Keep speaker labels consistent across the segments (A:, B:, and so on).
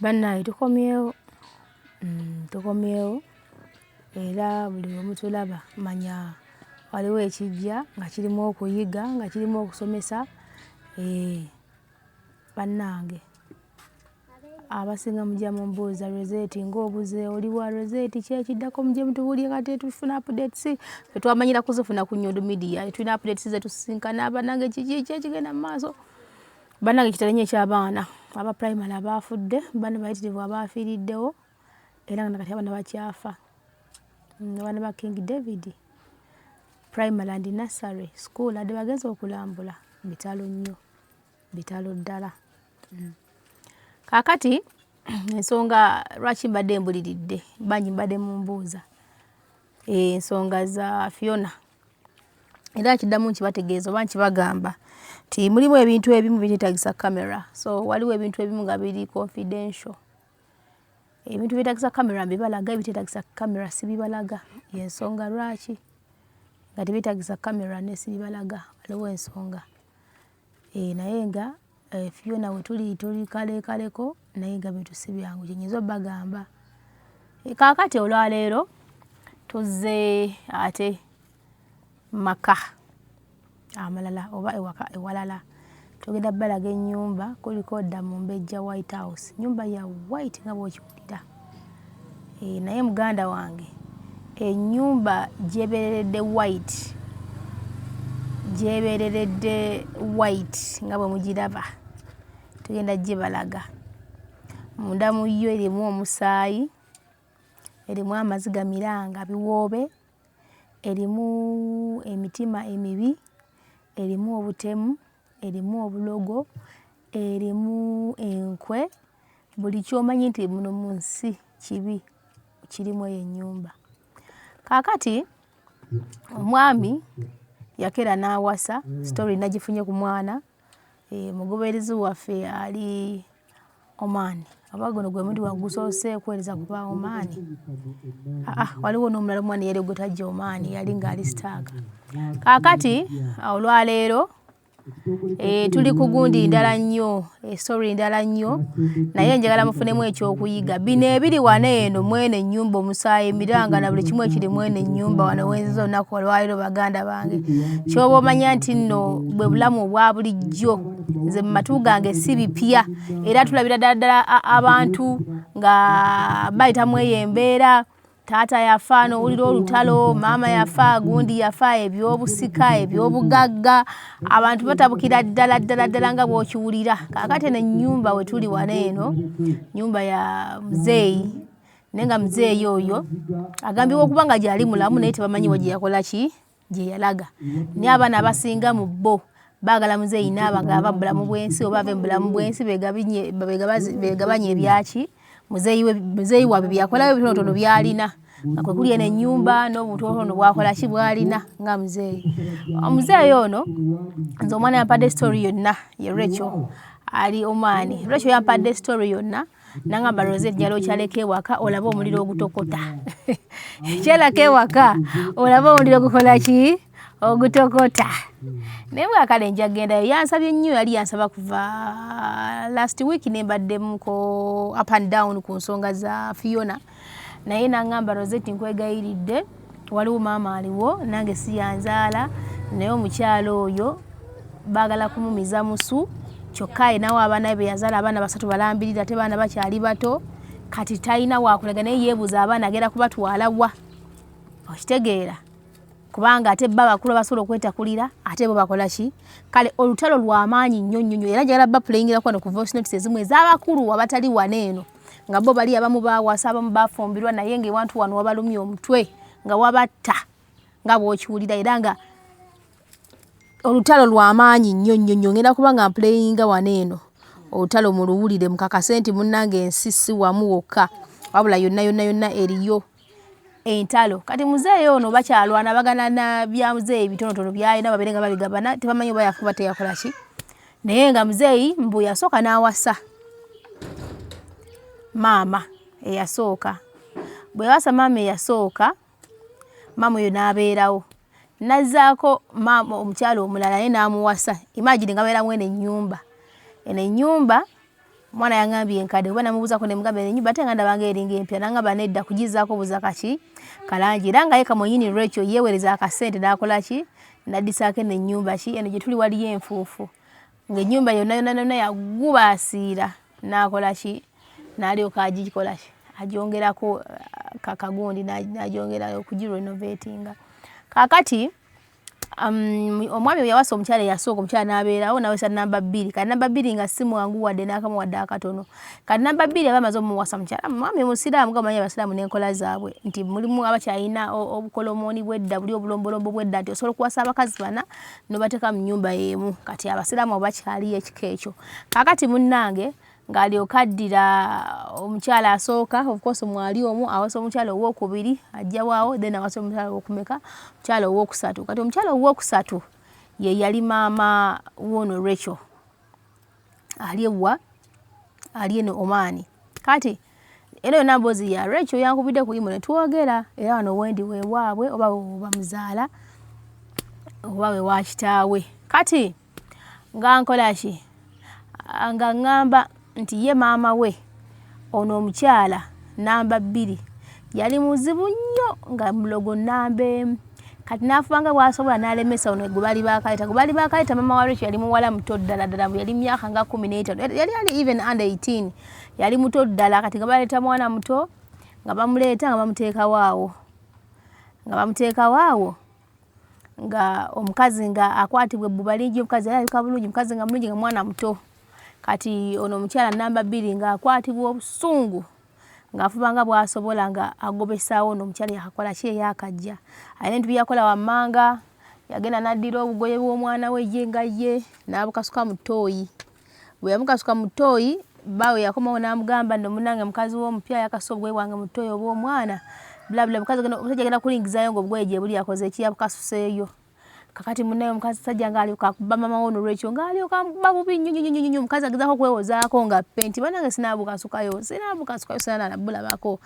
A: Bannaye tukomyewo era buli omu tulaba manya waliwo ekijja nga kirimu okuyiga nga kirimu okusomesa. Bannange abasinga mujja mumbuuza Rosette ng'obuze oli wa Rosette kyekiddako mujje mutubuulire kati tufuna updates twamanyira kuzifuna ku Nyondo Media tulina updates zetusinkana bannange kiki ekigenda mu maaso. Bannange kitale nnyo eky'abaana aba primary abaafudde bano bayitirivu abaafiiriddewo era nga kati abaana bakyafa. Abaana ba King David primary and nursery school adde bagenze okulambula bitalo nnyo bitalo ddala. Kaakati ensonga lwaki mbadde mbuliridde bangi mbadde mumbuuza ensonga za Fiona era kiddamu nkibategeeza oba nkibagamba ti mulimu ebintu ebimu byetaagisa kamera, so waliwo ebintu ebimu nga biri confidential. Ebintu byetaagisa kamera mbibalaga, ebiteetaagisa kamera sibibalaga. Y'ensonga lwaki nga tebyetaagisa kamera ne sibibalaga, waliwo ensonga. Naye nga Fiona we tuli kaleekaleko naye nga bintu si byangu kyenyinza obbagamba. Kaakati olwaleero tuzze ate maka amalala oba ewalala tugenda balaga ennyumba kuliko dda mu Mbejja White House, nnyumba ya white nga bw'okiwulira. Naye muganda wange ennyumba gyebeereredde white nga bwe mugiraba tugenda gibalaga. Munda mu yo erimu omusaayi, erimu amaziga miranga biwoobe, erimu emitima emibi, erimu obutemu, erimu obulogo, erimu enkwe, buli kyomanyi nti muno mu nsi kibi kirimu eyo ennyumba. Kaakati omwami yakera n'awasa, story nagifunye ku mwana mugoberezi waffe ali Oman. Oba guno gwe mundi wagusoose kwereza kuba Oman? Waliwo n'omulala omwana yali gwe tajja Oman yali ng'ali Staaga. Kaakati olwaleero tuli ku gundi ndala nnyo, story ndala nnyo, naye njagala mufunemu ekyokuyiga. Bino ebiri wano eno mwene ennyumba omusaayi emiranga na buli kimu ekiri mwene ennyumba wano wenziza olunaku olwaleero baganda bange. Ky'oba omanya nti nno bwe bulamu obwa bulijjo nze mu matu gange si bipya era tulabira ddala abantu nga bayitamu eyo embeera. Taata yafa n'owulira olutalo, maama yafa, gundi yafa, ebyobusika, ebyobugagga, abantu batabukira ddala nga bw'okiwulira. Kaakati eno ennyumba we tuli wano eno, nnyumba ya muzeeyi, naye nga muzeeyi oyo agambibwa okuba nga gyali mulamu naye tebamanyiwo gye yakola ki, gye yalaga. Naye abaana abasinga mu bo baagala muzeeyi naaba ng'ava mu bulamu bw'ensi oba ave mu bulamu bw'ensi begabanye ebyaki muzeeyi waabwe byakolayo bitonotono byalina nga kwe kuli eno ennyumba n'obutonotono bwakola ki bwalina nga muzeeyi. Omuzeeyi ono nze omwana yampadde story yonna ye Rachel ali Oman. Rachel yampadde story yonna n'angamba Rosette njala okyaleko ewaka olabe omuliro ogutokota. Kyalako ewaka olabe omuliro gukola ki? Ogutokota. Naye bwakale nja gendayo yansabye nnyo, yali yansaba kuva last week nembaddemuko up and down ku nsonga za Fiona, naye n'angamba Rosette nkwegayiridde waliwo maama aliwo nange si yanzaala naye omukyalo oyo baagala kumumiza musu kyokka nawo abaana be yazaala abaana 3 balambirira ate baana bakyali bato kati talina wakulaga naye yeebuuza abaana agenda kubatwala wa okitegeera. kubanga ate baba bakulu basobola okwetakulira ate bo bakola ki kale olutalo lw'amaanyi nnyo era njagala ba playingira kwano ku voice notes ezimu ez'abakulu abatali wano eno nga bo bali abamu baawasa abamu bafumbirwa naye ng'ewantu wano wabalumya omutwe nga wabatta nga bw'okiwulira era nga olutalo lw'amaanyi nnyo ngenda kuba nga mplayinga wano eno olutalo muluwulire mukakase nti munnange ensi si wamu wokka wabula yonna eriyo entalo kati muzeeyi ono bakyalwana bagana na bya muzeeyi bitonotono byalina babere nga babigabana tebamanyi oba yafuba teyakola ki naye nga muzeeyi mbu yasooka n'awasa maama eyasooka bwe yawasa maama eyasooka maama oyo n'abeerawo nazzaako maama omukyalo omulala naye n'amuwasa imagine nga beera mwene ennyumba eno ennyumba mwana yangambye enkadde kuba namubuuzako ne mugamba ennyumba ate nga ndabanga eringa empya nangamba nedda kugizaako buza kaki kalangi era nga ye kamwenyini Rachel yeewereza akasente n'akola ki n'addisaako eno ennyumba ki eno gye tuli waliyo enfuufu ng'ennyumba yonna yagubaasiira n'akola ki n'alyoka agikola ki agyongerako kakagundi n'agyongera okugirenovatinga kaakati omwami yawasa omukyala eyasooka omukyala n'abeerawo nawesa namba 2 kati namba 2 nga si mwangu wadde n'akamu wadde akatono kati namba 2 aba amaze omuwasa mukyala mwami musiraamu gamanyi abasiraamu n'enkola zaabwe nti mulimu abakyalina obukolomooni bwedda buli obulombolombo bwedda nti osobola okuwasa abakazi bana nobateeka mu nnyumba y'emu kati abasiraamu abo bakyaliyo ekika ekyo kaakati munnange ng'alyoka addira omukyala asooka of course mwali omu awasa omukyala owokubiri ajja waawo then awasa omukyala owokumeka omukyala owokusatu kati omukyala owokusatu ye yali maama w'ono Rachel ali ewa ali eno Omaani kati era yonna mboozi ya Rachel yankubidde ku yimu ne twogera era wano wendi weewaabwe oba bamuzaala oba we wa kitaawe kati nga nkola ki nga ngamba nti ye maama we ono omukyala namba 2 yali muzibu nnyo nga mulogo namba 1 kati n'afubanga bw'asobola n'alemesa ono gwe bali bakaleeta maama wa Rachel yali muwala muto ddala yali myaka nga 15 yali even under 18 yali muto ddala kati nga baleeta mwana muto nga bamuleeta nga bamuteeka waawo nga omukazi nga akwatibwa ebbuba lingi omukazi alabika bulungi omukazi nga mulungi nga mwana muto kati ono omukyala namba 2 nga akwatibwa obusungu ng'afubanga bw'asobola nga agobesaawo ono omukyala yakakola ki eyakajja alina ebintu byakola wammanga yagenda n'addira obugoye bw'omwana we ye nga ye n'abukasuka mu ttooyi bwe yamukasuka mu ttooyi baawe yakomawo n'amugamba nno munnange mukazi w'omupya yakasuka obugoye bwange mu ttooyi obw'omwana bulabula omusajja agenda kulingizaayo ng'obugoye gye buli yakoze eki yabukasuseeyo kakati munnaye omukazi sajja ng'alyoka akuba maama w'ono Rachel ng'alyoka amukuba bubi nnyo omukazi agezaako okwewozaako nga penti bannange sinaabukasukayo sinanabulabako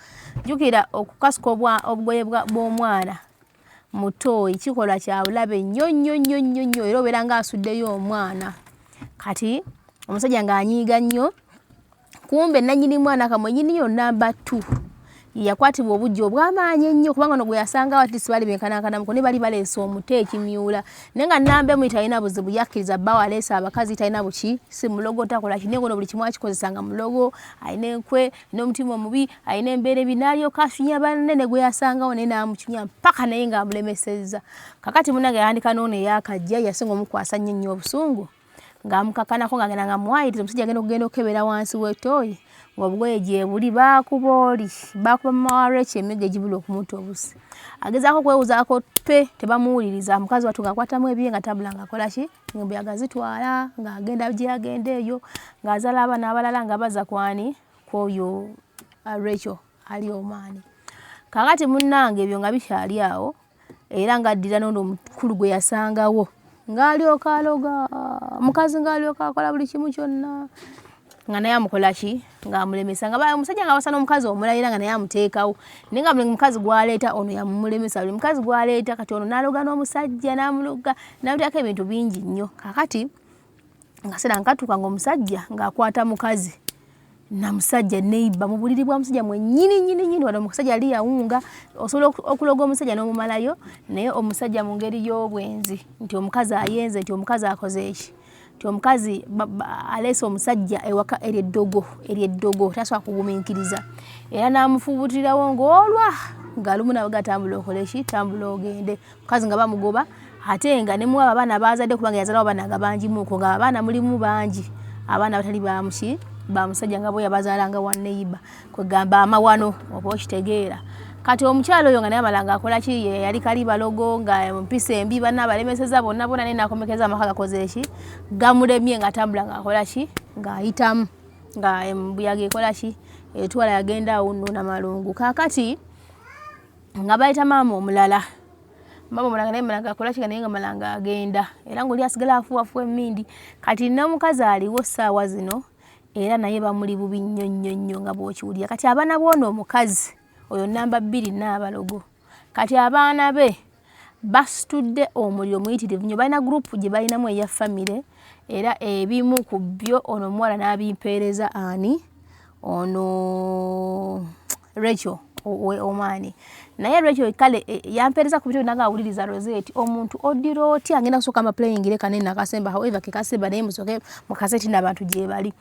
A: jjukira okukasuka obugoye bw'omwana mu ttooyi kikolwa kya bulabe nnyo era obeera ng'asuddeyo omwana kati omusajja ng'anyiiga nnyo kumbe nannyini mwana kamwenyiniyo namba 2 yakwatibwa obujja obw'amaanyi ennyo kubanga ono gwe yasangawo ati sibali benkanankanamuko ne bali baleese omuto ekimyula naye nga namba emu talina buzibu yakkiriza bba waleese abakazi talina buki si mulogo takola ki naye ngono buli kimu akikozesanga mulogo alina enkwe n'omutima omubi alina embeera ebi n'alyoka asunya banne ne gwe yasangawo naye n'amucunya mpaka naye ng'amulemesezza kakati munnange yandika n'ono eyakajja yasinga omukwasa nnyo obusungu ng'amukakanako ng'agenda nga muwayiriza omusajja agenda okukebera wansi w'ettooyi ng'obugoye gye buli baakuba oli baakuba maama wa Rachel emiggo egibula okumuta obusi agezaako okwewuzaako pe tebamuwuliriza mukazi wattu ng'akwatamu ebiye nga tabula ng'akola ki ng'embe agazitwala ng'agenda gye yagenda eyo ng'azaala abaana abalala nga baza kwani kwoyo Rachel ali Omaani kakati munnange ebyo nga bikyali awo era ng'addira n'ono omukulu gwe yasangawo ng'alyoka aloga omukazi ng'alyoka akola buli kimu kyonna nga naye amukola ki ng'amulemesa nga omusajja ng'awasa n'omukazi omulala era nga naye amuteekawo naye nga buli mukazi gw'aleeta ono yamumulemesa buli mukazi gw'aleeta kati ono n'aloga n'omusajja n'amuloga n'amuteekako ebintu bingi nnyo kakati nga sera nkatuuka ng'omusajja ng'akwata mukazi namusajja neiba mu buliri bwa musajja mwennyini wano omusajja yali yawunga osobola okuloga omusajja n'omumalayo naye omusajja mu ngeri y'obwenzi nti omukazi ayenze nti omukazi akoze eki nti omukazi aleese omusajja ewaka eryeddogo tasobola kugumiikiriza era n'amufuubutirawo ng'olwa ng'alumu nawe gatambula okoleshi tambula ogende mukazi nga bamugoba ate nga ne muwaba abaana bazadde kubanga yazalawo abaana nga bangi muko nga abaana mulimu bangi abaana batali bamuki bamusajja nga boya bazalanga wa neighbor kwegamba amawano oba okitegeera kati omukyalo oyo nga naye amalanga akola ki yali kali balogo nga mpisa embi bana balemeseza bonna bonna nene akomekeza amaka gakoze eki gamulemye nga atambula nga akola ki ng'ayitamu nga embuyaga ekola ki etwala yagenda awunnuna malungu kaakati nga bayita maama omulala naye malanga akola ki naye nga malanga agenda era ng'oli asigala afuwafuwa emmindi kati n'omukazi aliwo ssaawa zino era naye bamuli bubi nnyo nga bw'okiwulira kati abaana bw'ono omukazi oyo namba 2 Nabalogo kati abaana be basitudde omuliro muyitirivu nnyo balina gurupu gye balinamu eya famire era ebimu ku byo ono omuwala n'abimpeereza ani ono Rachel omwani naye Rachel kale yampeereza ku bito nanga awuliriza Rosette omuntu oddira otya ngenda kusooka amaplayingire kanene nakasemba however ke kasemba naye musoke mu kaseti n'abantu gye bali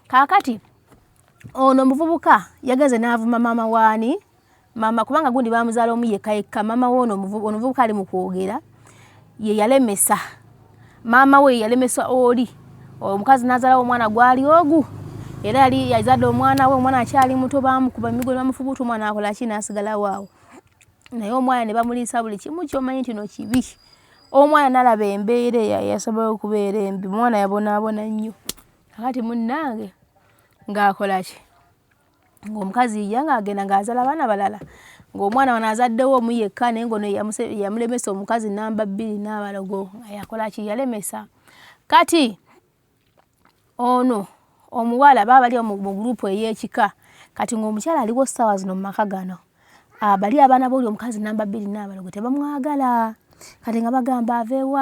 A: kaakati ono omuvubuka yageze n'avuma maama waani mama kubanga gundi bamuzaala omu yekka mama we ono omuvubuka ali mu kwogera ye yalemesa maama we yalemesa oli omukazi n'azaalawo omwana gwali ogu era yali yazadde omwana we omwana akyali muto bamukuba emigo bamufubuta omwana akola ki n'asigalawo awo naye omwana ne bamuliisa buli kimu ky'omanyi nti no kibi omwana n'alaba embeera yasobola okubeera embi omwana yabonaabona nnyo kakati munnange ng'akola ki ng'omukazi ye ng'agenda ng'azaala abaana balala ng'omwana wano azaddewo omu yekka naye ng'ono yamulemesa omukazi namba 2 Nabalogo yakola ki yalemesa kati ono omuwala baba bali mu gurupu ey'ekika kati ng'omukyala aliwo ssaawa zino mu maka gano bali abaana b'oli omukazi namba 2 Nabalogo tebamwagala kati nga bagamba aveewo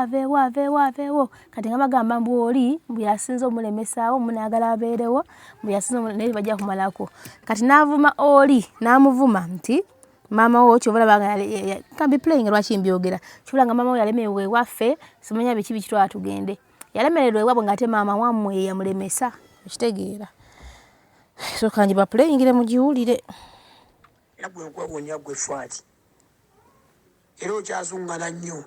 A: kati nga bagamba mbu oli mbu yasinze omulemesaawo munaagala abeerewo mbu yasinze naye bajja kumalako kati n'avuma oli n'amuvuma nti maama wo kyobalaba nga kambi playing lwaki mbyogera kyobalaba nga maama wo yalemererwa ewaffe simanya biki twala tugende yalemererwa ewabwe ng'ate maama wammwe yamulemesa okitegeera so kanji ba playingire mugiwulire
B: yagwe nkwewonya gwe fwati era okyazungana nnyo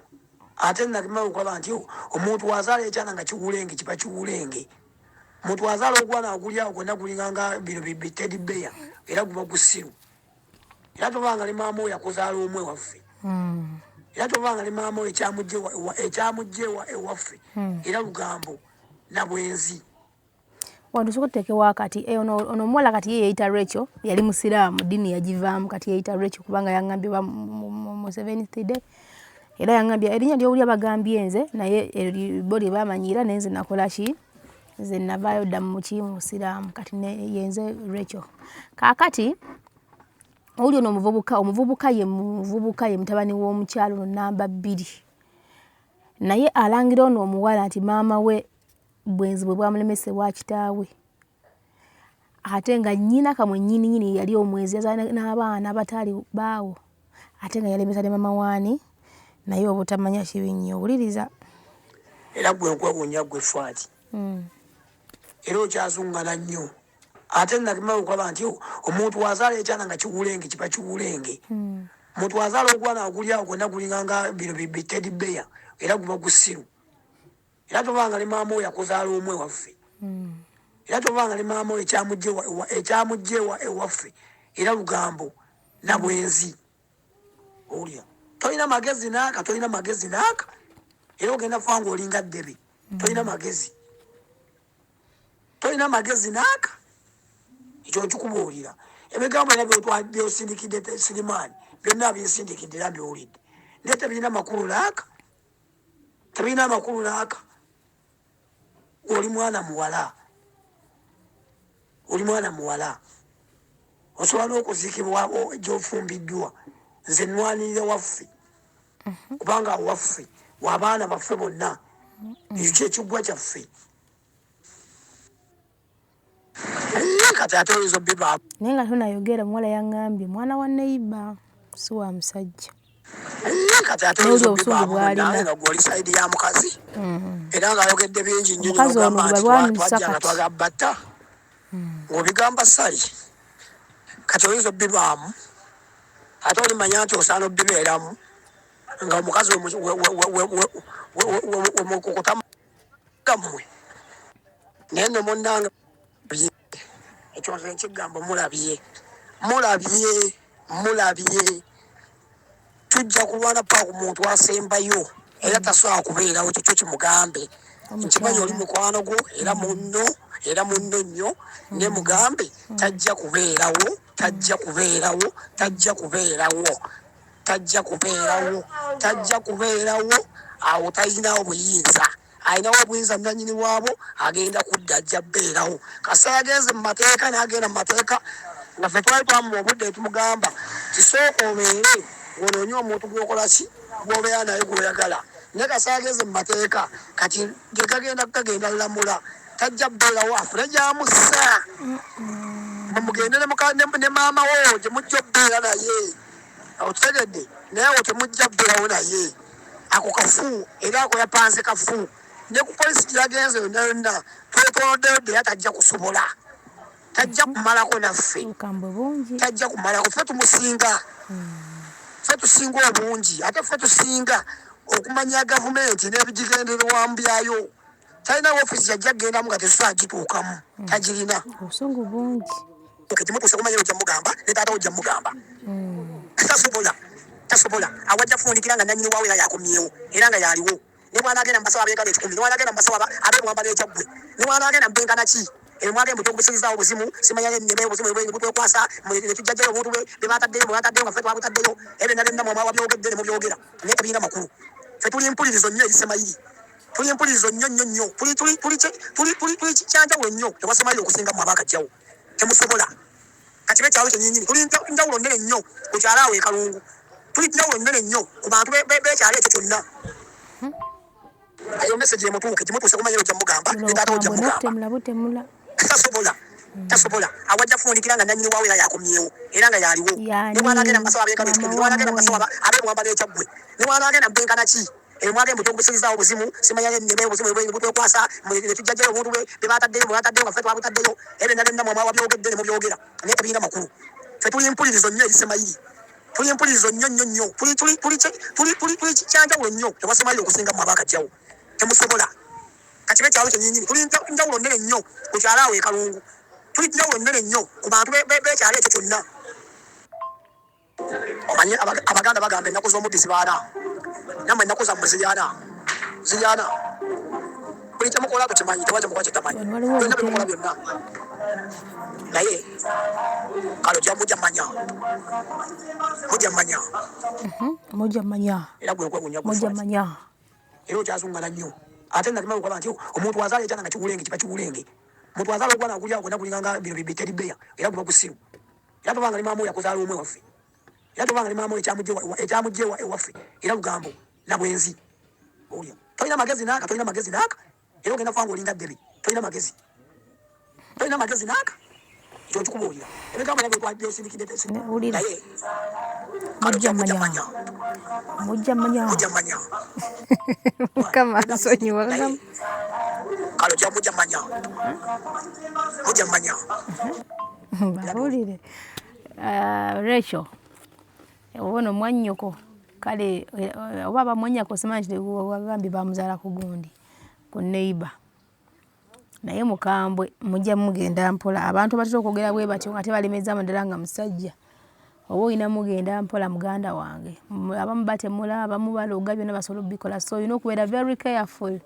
B: ate nakimala okulaba nti omuntu wazaala ekyana nga kiwulenge kiba kiwulenge omuntu wazaala ogwana agulyawo gwonna gulinganga bino bitedi beya era guba gusiru era tobanga ne maama oyo akuzaala omwe waffe era tobanga ne maama oyo ekyamugjewa ewaffe era lugambo na bwenzi
A: wantu sokutekewo akati ono omuwala kati ye yeyita Rachel yali musiraamu ddiini yagivaamu kati yeyita Rachel kubanga yaŋŋambye mu 7th day era yaŋŋambye erinnya ly'owulya bagambye nze naye bo lye bamanyiira naye nze nakola ki nze navaayo dda mu musiraamu kati yenze Rachel kaakati owuli ono omuvubuka ye mutabani w'omukyalo ono namba 2 naye alangira ono omuwala nti maama we bwenzi bwe bwamulemesebwa kitaawe ate nga nnyina kamwe nnyini yali omwezi yazaala n'abaana abataali baawo ate nga yalemesa ne mama waani naye obutamanya kibi nnyo owuliriza
B: era gwe nkwewonya gwe fwati era okyazungana nnyo ate nakimala okulaba nti omuntu wazaala ekyana nga kiwulenge kiba kiwulenge omuntu wazaala ogwana agulyawo gwonna gulinganga bino bitedi beya era guba gusiru era tobanga ne maama oyo akuzaala omwe waffe era tobanga ne maama oyo ekyamugjewa ewaffe era lugambo na bwenzi owulira tolina magezi naaka era ogenda kufa nga olinga ddebe tolina magezi naaka ekyo nkikubuulira ebigambo era byosindikidde Sirimaani byonna byesindikidde era byowulidde naye tebirina makulu naaka oli mwana muwala osobola n'okuziikibwa gy'ofumbiddwa nze nnwanirira waffe kubanga waffe w'abaana baffe bonna ekyo kyekiggwa kyaffe kati ate oyinza obbibaamu
A: naye nga tonayogera omuwala yaŋŋambye mwana wa neighbor si wa musajja
B: kati ate oyinza obbibaamu nga gwoli sayidi ya mukazi era ng'ayogedde bingi nnyo n'ogamba nti twajja nga twagala batta ng'obigamba sali kati oyinza obbibaamu ate olimanya nti osaana obibeeramu nga omukazi wemukukutammwe naye ne munnanga ekyo nze ekigambo mulabye tujja kulwana paka ku muntu asembayo era tasobola kubeerawo ekyo kimugambe nkimanyi oli mukwano gwo era munno nnyo ne mugambe tajja kubeerawo awo talinawo buyinza ayinawo obuyinza nannyini waabo agenda kudda ajja bbeerawo kasa yagenze mu mateeka n'agenda mu mateeka nga ffe twali twamuwa obudde tumugamba kisooka obeere ng'onoonye omuntu gwokola ki gwobeera naye gwoyagala naye kasa yagenze mu mateeka kati gagenda lulamula tajja bbeerawo afune gyamussa mugende ne maama wo gye mujja obbeera naye okitegedde naye wo temujja bbeerawo naye ako kafu era ako yapanze kafu ne ku polisi gyagenze yonna twetoloddeyo dde era tajja kusobola tajja kumalako naffe tajja kumalako ffe tumusinga ffe tusinga obungi ate ffe tusinga okumanya gavumenti n'ebigigendererwamu byayo talina woofiisi yajja kugendamu nga tetusobola gituukamu tagirina
A: obusungu bungi
B: kimutuuse kumanya ojja mugamba ne taata ojja mugamba tasobola awajja kufundikira nga nannyini waawe era yakomyewo era nga yaliwo ne bwana agenda mu basawo abenkana ekikumi ne bwana agenda mu basawo ab'ebuwamba n'ekyaggwe ne bwana agenda mu benkana ki emwage mbuto okubusirizaawo obuzimu simanya nebe obuzimu butwekwasa netujjajjayo obuntu bwe bataddeyo nga ffe twabutaddeyo ebyo nabyo namwe mwabyogedde ne mubyogera naye tebiina makulu ffe tuli mpulirizo nnyo erisemayiri tuli mpulirizo nnyo tuli kikyanjawulo nnyo tewasemayiri okusingamu abaakajjawo temusobola kakibe ekyalo kyenyinyini tuli njawulo nnene nnyo ku kyalo awo ekalungu tuli njawulo nnene nnyo ku bantu b'ekyalo ekyo kyonna ayo message emutuuke gimutuuse kumanya ojja mugamba ne taata ojja mugamba tasobola awajja kufundikira nga nannyini waawe era yakomyewo era nga yaliwo ne bwana agenda mu basawo abenkana ekikumi ne bwana agenda mu basawo ab'ebuwamba n'ekyaggwe ne bwana agenda mu benkana ki emwage mbuto okubusirizaawo obuzimu simanya nebe obuzimu butwekwasa netujjajjayo obuntu bwe bataddeyo nga ffe twabutaddeyo ebyo nabyo namwe mwabyogedde ne mubyogera naye tebiina makulu ffe tuli mpulirizo nnyo erisemayiri tuli mpulirizo nnyo tuli kikyanjawulo nnyo tewasemayiri okusingamu abaakajjawo temusobola kakibe ekyalo kyenyinyini tuli njawulo nnene nnyo ku kyalo awo ekalungu tuli njawulo nnene nnyo ku bantu b'ekyalo ekyo kyonna omanye abaganda bagamba ennaku z'omuddi zibaana nammwe ennaku zammwe ziryana buli kyemukola tukimanyi tewajja mukola kyetamanyi byonna byemukola byonna naye kale ojja mujja mmanya era gwekwewunya era okyazungala nnyo ate nakimala okwaba nti omuntu azaala ekyana nga kiwulenge kiba kiwulenge omuntu azaala ogwana okulyawo gonna kulinganga bino biteribeya era guba gusiru era tobanga li maamu oyo akuzaala omwe waffe era tobanga li maamu oyo ekyamugje ewaffe era lugambo nabwenzi olya tolina magezi naaka era ogenda kuba nga olinga ddebe tolina magezi naaka ekyo nkikubuulira ebigambo nabwe twabyosindikidde naye
A: mujja mmanya mukama nsonyiwa
B: kale ojja mujja mmanya
A: bawulire Rachel obona omwannyoko kale oba bamwannyako simanyi nti wagambye bamuzaala ku gundi ku neighbor naye mukambwe mujja mugenda mpola abantu batera okwogera bwe batyo nga tebalemezaamu ddala nga musajja oba olina mugenda mpola muganda wange abamu batemula abamu balooga byonna basobola obikola so olina okubeera very careful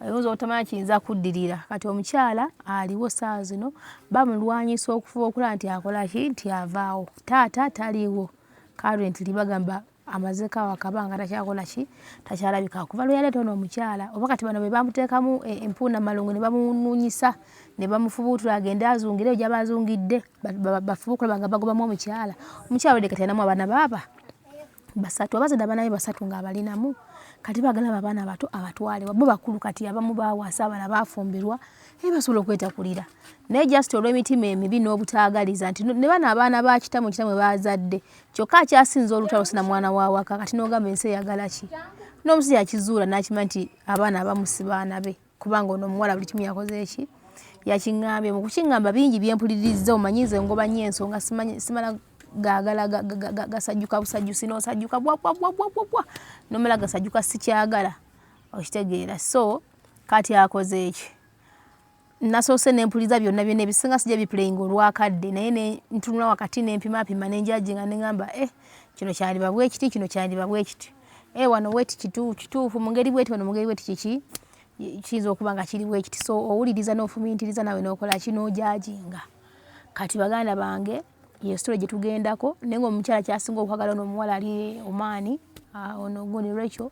A: oyinza obutamanya kiyinza kuddirira kati omukyala aliwo saa zino bamulwanyisa okufuba okulaba nti akola ki nti avaawo taata taliiwo currently bagamba amazekaawo akabanga takyakola ki takyalabika okuva lwe yaleeta ono omukyala oba kati bano be bamuteekamu empuuna malungu ne bamunuunyisa ne bamufubuutula agende azungire eyo gy'aba azungidde bafubuukula banga bagobamu omukyala wedde kati alinamu abaana baaba basatu abazadde abaana be basatu ng'abalinamu kati bagalaba abaana abato abatwale bo bakulu kati abamu baawasa abala baafumbirwa basobola okwetakulira naye just olw'emitima emibi n'obutaagaliza nti ne bano abaana ba kitamwe baazadde kyokka akyasinza olutalo sina mwana wa waka kati n'ogamba ensi eyagala ki n'omusajja akizuula n'akimanya nti abaana abamu si baana be kubanga ono omuwala buli kimu yakoze eki yakiŋŋambye mu kukiŋŋamba bingi byempuliriza omanyize ngoba nnyo ensonga simala gaagala gasajjuka busajjusi n'osajjuka bwa nomala gasajjuka sikyagala okitegeera. So kati akoze eki nasoose n'empuliza byonna ebisinga sijja biplaying olwakadde naye ntunula wakati n'empimapima n'enjajinga neŋŋamba kino kyandiba bwe kiti kino kyandiba bwe kiti wano bweti kituufu mu ngeri bweti wano mu ngeri bweti kiki kiyinza okuba nga kiri bwe kiti. So owuliriza n'ofumiitiriza nawe n'okola ki n'ojajinga. Kati baganda bange ye story gye tugendako naye ng'omukyala kyasinga okwagala ono omuwala ali Omaani ono gundi Rachel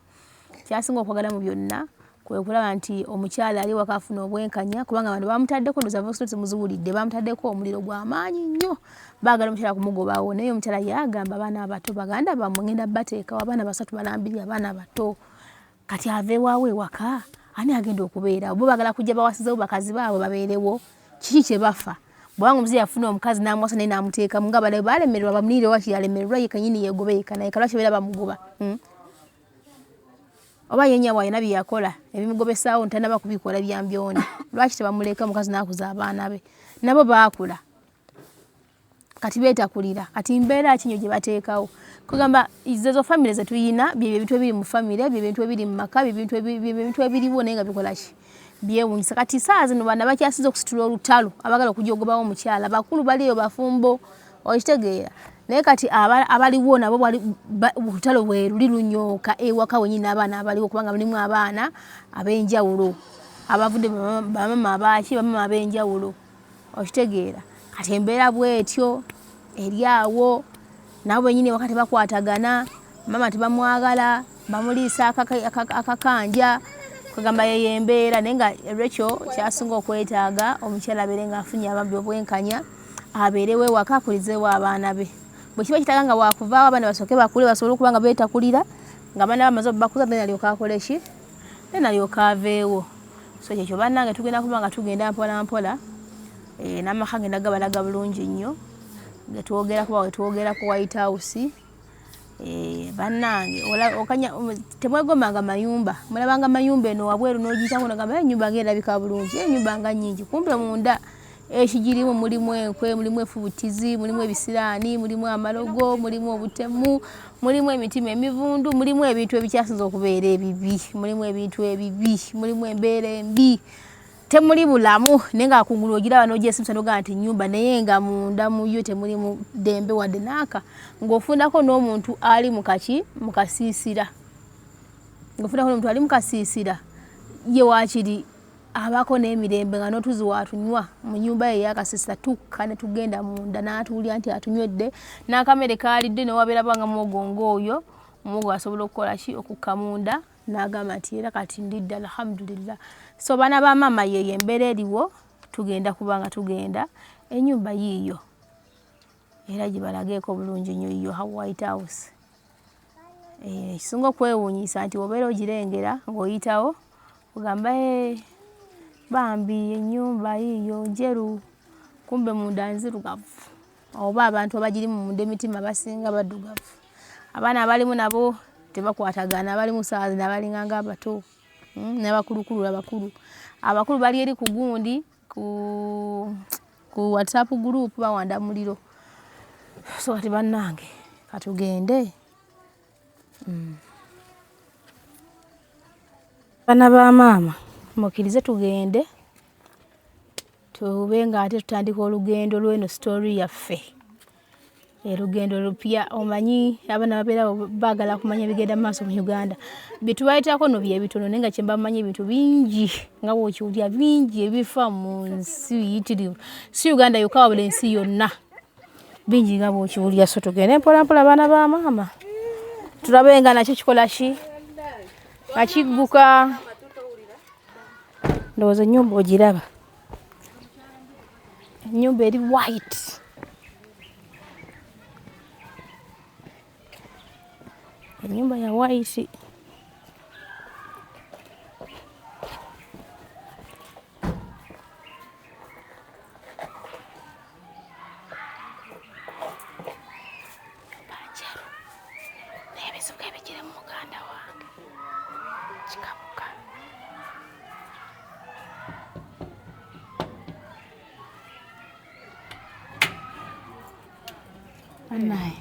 A: kyasinga okwagala mu byonna kwe kulaba nti omukyala ali waka afuna obwenkanya kubanga abantu bamutaddeko ndoza voice note muziwulidde bamutaddeko omuliro gw'amaanyi nnyo baagala omukyala kumugobawo naye omukyala yagamba abaana abato baganda bammwe ngenda bateekawo abaana basatu balambiri abaana bato kati ave waawe ewaka ani agenda okubeerawo bo baagala kujja bawasizewo bakazi baabwe babeerewo kiki kye bafa bwanga omuzeeyi afuna omukazi n'amuwasa naye n'amuteekamu nga balemererwa bamunire wakiri alemererwa ye kanyini yegobeeka naye kalwaki beera bamugoba oba yennya bw'alina bye yakola ebimugobesaawo ntanaba kubikola byambyoni lwaki tebamuleka omukazi n'akuza abaana be nabo baakula kati beetakulira kati mbeera kinyo gye bateekawo kugamba izezo famire ze tuyina bye bintu ebiri mu famire bye bintu ebiri mu maka bye bintu ebiriwo naye nga bikola ki byewuunyisa kati saa zino baana bakyasiza okusitula olutalo abagala okujja ogobawo omukyala bakulu baliyo bafumbo okitegeera naye kati abaliwo nabo olutalo bwe luli lunyooka ewaka wenyini abaana abaliwo kubanga mulimu abaana ab'enjawulo abavudde bamama abaaki bamama ab'enjawulo okitegeera kati embeera bwetyo eri awo nabo benyini ewaka tebakwatagana mama tebamwagala bamuliisa akakanja kugamba yeyo embeera naye nga Rachel kyasinga okwetaaga omukyala abeere ng'afunye ababbi obwenkanya abeerewo ewaka akulizeewo abaana be bwe kiba kitaaga nga wakuvaawo abaana basooke bakule basobole okuba nga beetakulira nga abaana bamaze obubakuza naye nalyoka akole ki naye nalyoka aveewo. So kyekyo bannange tugenda kuba nga tugenda mpola mpola n'amaka genda gabalaga bulungi nnyo getwogerako wetwogerako White House bannange temwegomanga mayumba mulabanga mayumba eno wabweru n'ogiyitamu nogamba ennyumba ng'erabika bulungi ennyumba nga nnyingi kumbe munda ekigirimu mulimu enkwe mulimu efubutizi mulimu ebisiraani mulimu amalogo mulimu obutemu mulimu emitima emivundu mulimu ebintu ebikyasinza okubeera ebibi mulimu ebintu ebibi mulimu embeera embi temuli bulamu naye nga kungulu ogiraba n'ogyesimisa n'ogamba nti nnyumba naye nga munda muyo temulimu ddembe wadde naaka ng'ofundako n'omuntu ali mu kasiisira ng'ofundako n'omuntu ali mu kasiisira ye waakiri abako n'emirembe nga n'otuzi watunywa mu nnyumba ye ey'akasiisira tukka ne tugenda munda n'atuulya nti atunywedde n'akamere kaalidde ne wabeera banga muwogo ng'oyo omuwogo asobola okukola ki okukka munda n'agamba nti era kati ndidde alhamdulillah. So baana ba maama yeyo embeera eriwo tugenda kuba nga tugenda ennyumba yiiyo era gibalageeko bulungi nnyo yiyo White House. Ekisinga okwewuunyisa nti obeera ogirengera ng'oyitawo ogamba bambi ennyumba yiiyo njeru kumbe munda nzirugavu oba abantu abagirimu munda emitima basinga baddugavu abaana abalimu nabo tebakwatagana abalimu saa zino abalinganga abato n'abakulukulu abakulu bali eri ku gundi ku WhatsApp group bawanda muliro. So kati bannange katugende baana ba maama mukkirize tugende tube nga ate tutandika olugendo lw'eno story yaffe olugendo lupya omanyi abaana babeera baagala kumanya ebigenda mu maaso mu Uganda bye tubayitako no bye bitono naye nga kye bamanyi ebintu bingi nga bw'okiwulira bingi ebifa mu nsi biyitirivu si Uganda yokka wabula ensi yonna bingi nga bw'okiwulira. So tugende mpola mpola baana ba maama tulabe nga nakyo kikola ki nga kigguka ndowooza ennyumba ogiraba ennyumba eri white ennyumba ya white banjeru n'ebizibu ebigire mu muganda wange kikabuka Anaye.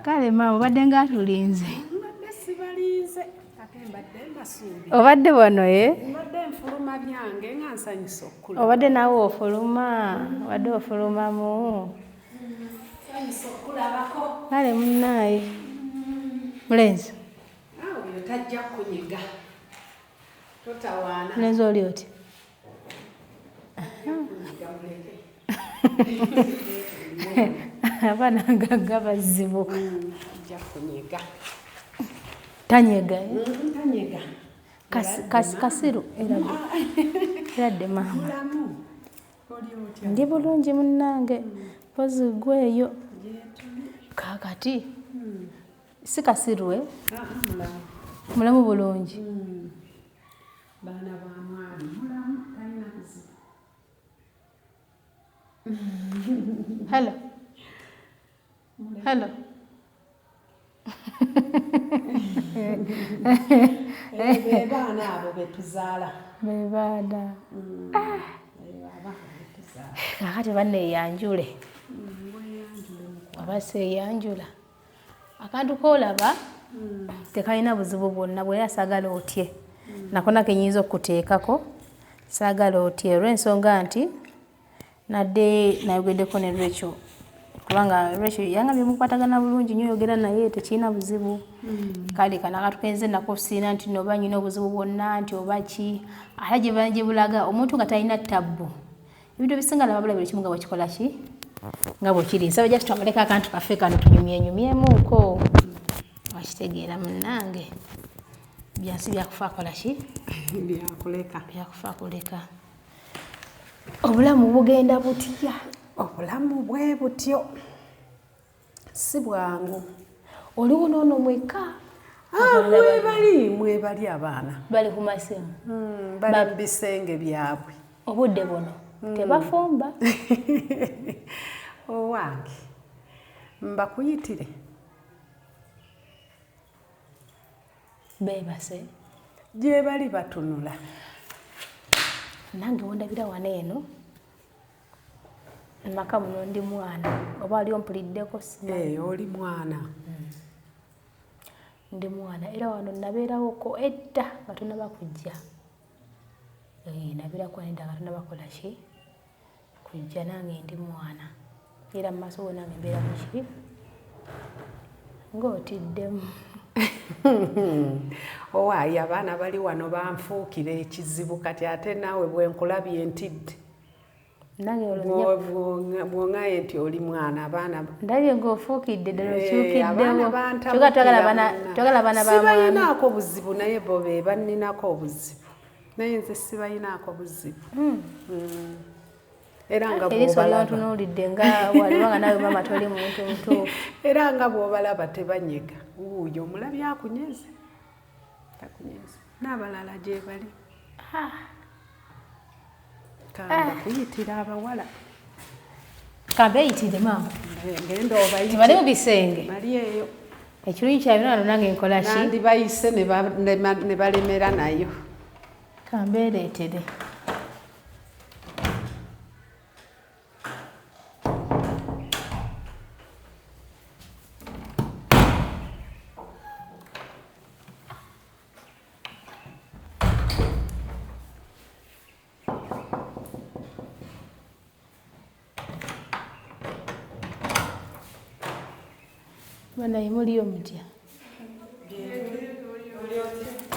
A: Kale maama obadde ng'atulinze.
C: Mbadde sibalinze ate mbadde mbasuubira.
A: Obadde wano ye?
C: Mbadde nfuluma byange nga nsanyusa okulaba.
A: Obadde naawe ofuluma? Obadde ofulumamu?
C: Nsanyusa okulabako.
A: Kale munnaaye. Mulenzi.
C: Awo oyo tajja kunyiga. Totawaana.
A: Mulenzi oli oti? Abaana nga bazibu.
C: Tajja kunyiga.
A: Tanyega?
C: Tanyega.
A: Kasiru eradde maama.
C: Mulamu. Oli otya?
A: Ndi bulungi munnange. Pozi gweyo. Kakati. Si kasiru we?
C: Mulamu.
A: Mulamu bulungi.
C: Baana ba mwami. Mulamu talina kuzibu.
A: Hello. Hello.
C: Be baana abo betuzaala.
A: Be baana. Kakati banneeyanjule. Oba seeyanjula. Akantu koolaba tekalina buzibu bwonna bwe saagala otye. Nakona kenyinza okuteekako saagala otye olw'ensonga nti nadde nayogeddeko ne Rachel. Kubanga Rachel yangambye mukwatagana bulungi nnyo oyogera naye tekirina buzibu. Kale kana katukenze nako siina nti noba nyina obuzibu bwonna nti oba ki. Ate gye banje bulaga omuntu nga talina ttabbu. Ebintu ebisinga nababula buli kimu nga bwekikola ki? Nga bwekiri. Nsaba just twamaleko akantu kaffe kano tunyumyenyumyemuuko. Wakitegeera munnange. Byansi byakufa akola ki?
C: Byakuleka.
A: Byakufa akoleka. Obulamu bugenda butya?
C: Obulamu bwe butyo. Si bwangu.
A: Oliwo n'ono mweka?
C: Mwebali abaana.
A: Bali ku masimu?
C: Bali mu bisenge byabwe.
A: Obudde buno tebafumba?
C: Owange mbakuyitire.
A: Beebase?
C: Gye bali batunula.
A: Nange wondabira wano eno maka muno ndi mwana oba ali ompuliddeko simanyi.
C: Oli mwana.
A: Ndi mwana era wano nabeerawoko edda nga tonnaba kujja. Nabeerako edda nga tonnaba kola ki? Kujja nange ndi mwana. Era mu maaso go nange mbeera mu ki? Ng'otiddemu.
C: Owaayi abaana bali wano banfuukira ekizibu kati ate naawe bwe nkulabye ntidde. Bw'oŋŋaye nti oli mwana abaana.
A: Ndabye ng'ofuukidde ddala okyukiddewo. Kyokka twagala abaana ba mwami.
C: Sibayinaako buzibu naye bo be banninako obuzibu. Naye nze sibayinaako buzibu. Era nga
A: bw'obalaba ntunuulidde nga waliwo nga nawe maama toli muntu mutuufu.
C: Era nga bw'obalaba tebanyega. Wuuyo omulabye akunyeze. Takunyeze. N'abalala gye bali. Kamba kuyitira abawala.
A: Kamba eyitire maama.
C: Ngenda obayitire.
A: Tebali mu bisenge.
C: Bali eyo.
A: Ekirungi kya bino wano nange nkola ki?
C: Nandi bayise ne balemera nayo.
A: Kamba ereetere. Banaye muliyo mutya?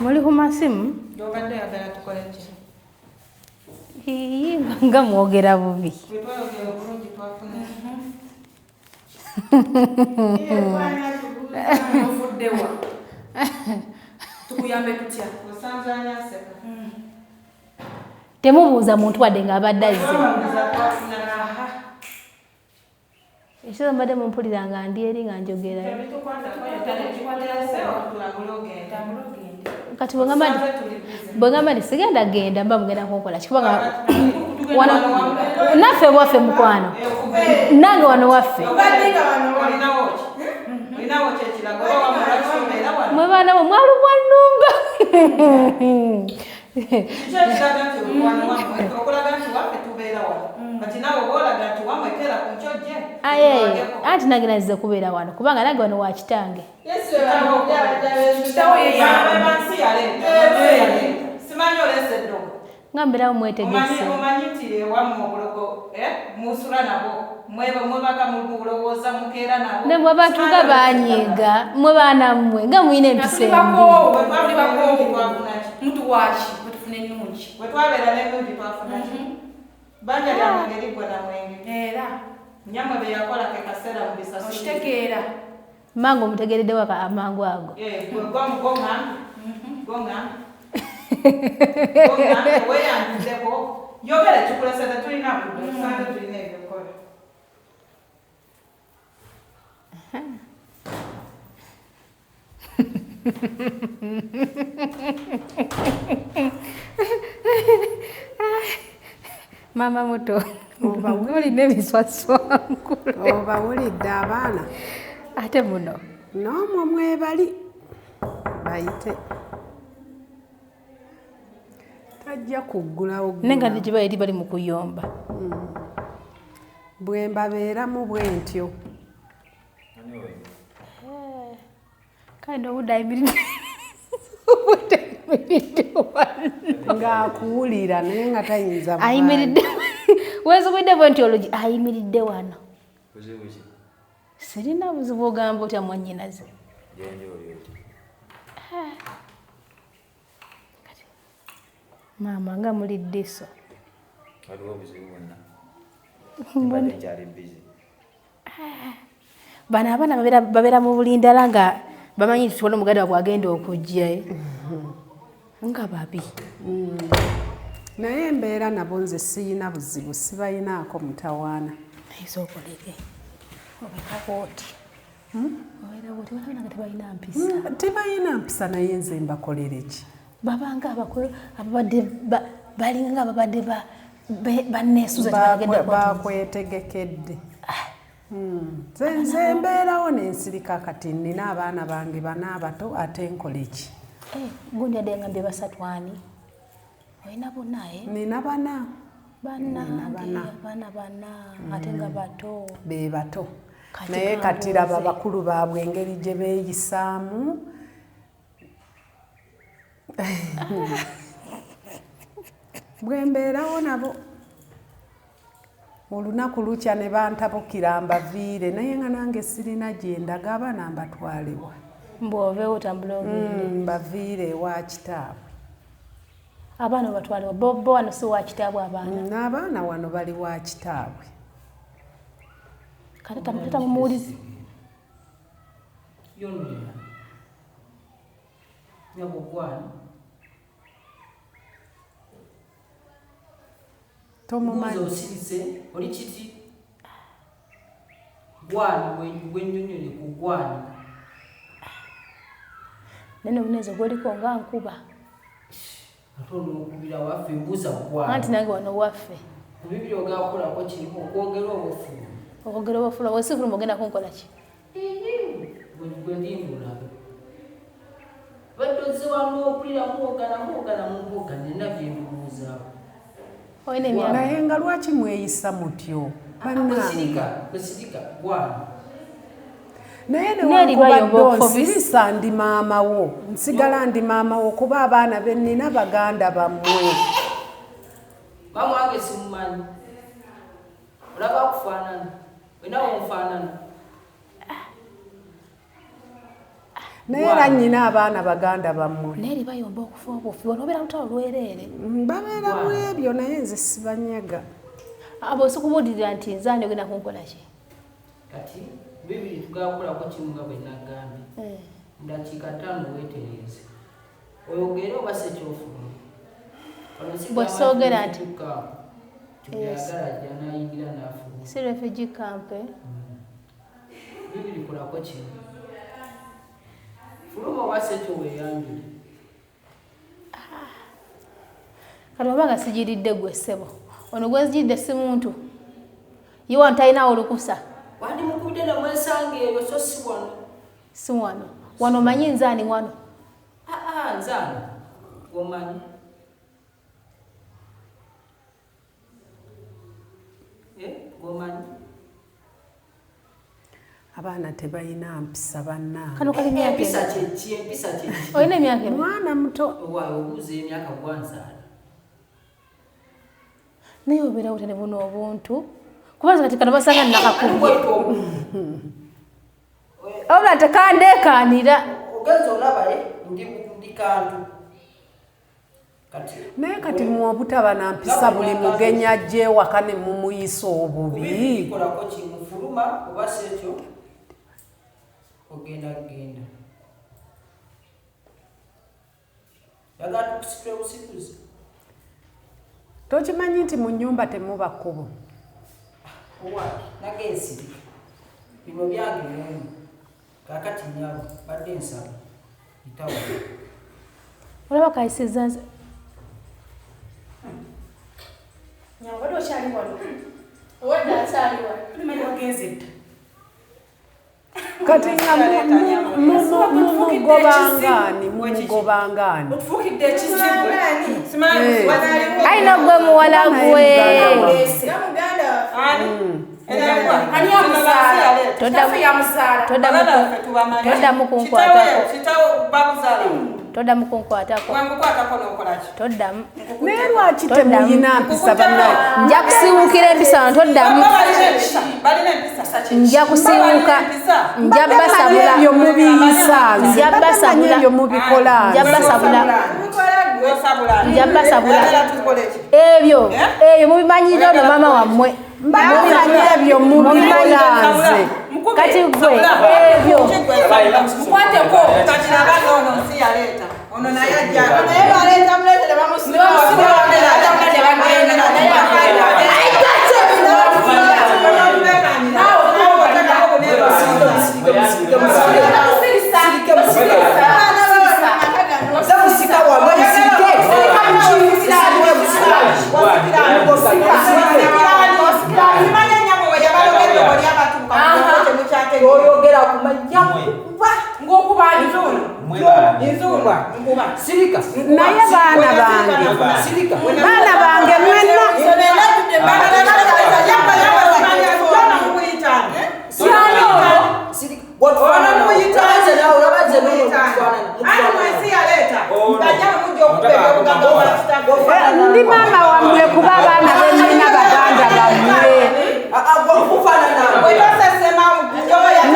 A: Muli ku masimu?
D: Obadde oyagala tukole ki?
A: Nga mwogera bubi.
D: Twayogera obulungi twafuna. Ofuddewa. Tukuyambe tutya? Osanze ani aseka?
A: Temubuuza muntu wadde ng'abadde azze. Ekyo mbadde mumpulira nga ndi eri nga njogera. Kati bwe ngamba nti sigenda genda mba mugenda kunkola kikubanga naffe waffe mukwano nange wano waffe mwe baana bo mwalumwa nnumba
D: Kyo kiraga nti wano wamwe okulaga nti waffe tubeera wano kati naawe boolaga nti wamwe kera ku nkyojje
A: anti nange nazize kubeera wano kubanga nange wano wa kitange
D: bansi yaleeta simanyi oleesa eddogo
A: nga mbeerawo mwetegese
D: omanyi nti ewammwe obulogo musula nabo mwebaka mulowooza mukeera nabo
A: ne mwe batuga banyiiga mwe baana mmwe nga muyina empisa embi
C: muntu waki wetufuna ennungi
D: wetwabeera n'ennungi twafunaki banja lyange ngeriggwa na mwenge
C: era
D: nyammwe be yakola ke kaseera mu bisasiro
C: okitegeera
A: mangu omutegereddewo amangu ago
D: weyandiddeko yogere tukulesete tulina butusanze tulina ebyokola
A: mama muto olina ebiswaswankulu
E: obawulidde abaana
A: ate muno
E: n'omwo mwebali bayite tajja kuggulawo
A: nenga negiba eri bali mu kuyomba
E: bwe mbabeeramu bwe ntyo
A: kale nobudde ayimiridde
E: ng'akuwulira naye nga tayinza
A: ayimiridde wezubidde bwe nti ologi ayimiridde wano sirina buzibu ogamba otya mwannyinaze maama nga muli ddiso bano abaana babeera mu bulindala nga bamanyi nti tubona omuganda wabwe agenda okujja nga babi
E: naye embeera nabo nze siyina buzibu sibayinaako mutawaana
A: naye okolere obekako oti obeera oti balabana nga tebalina mpisa
E: tebayina mpisa naye nze mbakolere ki
A: babanga ababadde balinga ababadde banneesuza
E: bakwetegekedde nze mbeerawo nensirika kati nina abaana bange bana abato ate nkole ki
A: gundi adde ngambye basatu ani olina bonna
E: nina bana
A: baana bana ate nga bato
E: be bato naye kati raba bakulu baabwe engeri gye beeyisaamu bwe mbeerawo nabo olunaku lukya ne bantabukira mbaviire naye nga nange sirina gye ndaga abaana mbatwalewa
A: mbwoveewo otambula
E: mbaviire ewa kitaabwe
A: abaana batwalewa bo wano si wa kitaabwe abaana
E: n'abaana wano bali wa kitaabwe
A: kati tamumuwulizi
F: yonera nyabugwana
E: tomumanyi
F: osirize oli kiti gwana gwenyonyole ku gwana
A: nene obuneza gweliko nga nkuba
F: ate onokubira waffe mbuuza gwana
A: anti nange wano waffe
F: mubibiri ogakolako kirimu okwogera obufulu
A: okwogera obufula wesifuluma ogenda kunkola ki
F: gwendindulabe badde ozewano okulira muwogana mumbuga nina byendubuuzaawo
E: naye nga lwaki mweyisa mutyo
F: kwesirika gwana
E: naye newankubadde nsirisa ndi maama wo nsigala ndi maama wo kuba abaana be nnina baganda bammwe
F: maama wange simumanyi olaba kufaanana wenawo nfaanana
E: naye era nnyina abaana baganda bammwe
A: naye libayomba okufa obufi wano obeera lutalo lwereere
E: babeera bwebyo naye nze sibanyaga
A: abo osikubuulirira nti nzani ogenda kunkola ki
F: kati bibiri tugakolako kimu nga bwe nagambye ndakiika 5 weetereeze oyogere oba sekyofuluma
A: bwesoogera nti
F: tuyagala ajja nayingira nafuluma
A: si refugee camp
F: bibiri kolako kimu fuluma oba sekyo weeyanjule
A: kati oba nga sigiridde gwe ssebo ono gwezigiridde si muntu ye wano talinawo olukusa
F: wandi mukubidde namwesanga eyo so si wano
A: si wano wano omanyi nzaani wano
F: nzaani omanyi gomanyi
E: abaana tebalina mpisa bannange.
A: Kano kali myaka
F: empisa kyeki
A: olina emyaka
E: mwana muto
F: obuuza emyaka gwanzaala
A: naye obeera utane buno obuntu kubaza kati kano basanga nnakakubye obula tekandeekanira
F: ogenza olaba ndi kantu
E: naye kati mwobutaba na mpisa buli mugenya ajja ewaka ne mumuyisa obubi
F: kolako kimufuluma oba si ekyo ogenda yagala tukusitula busikuzi
E: tokimanyi nti mu nnyumba temuba kkubo
F: nagensirika bino byange nemu kakati nyabo badde ensaba itawa
A: olaba kayisiza nze
G: nyabadde okyali wano owedde akyali wano tumanyi wagenze dda
E: kati nga mumugobangani
G: otufukidde ekizibu
A: ayina gwe muwala gwe toddamu kunkwatako toddamu
E: naye lwaki temuyina mpisa bannaye
A: nja kusiwukira empisa toddamu nja kusiwuka nja basabula
E: ebyo mubiyisa nze
A: nja basabula
E: ebyo mubikola
A: nja basabula nja basabula ebyo mubimanyira ono maama wammwe
E: mbamanyi ebyo mubikola nze
A: kati gwe ebyo
D: mukwateko kati nabaga ono nsi yaleeta ono naye ajja naye baleeta muleetere
F: oyogera kumanya ngokuba sirika
E: naye baana bange mwenna ndi maama wammwe kuba abaana bennina baganda bammwe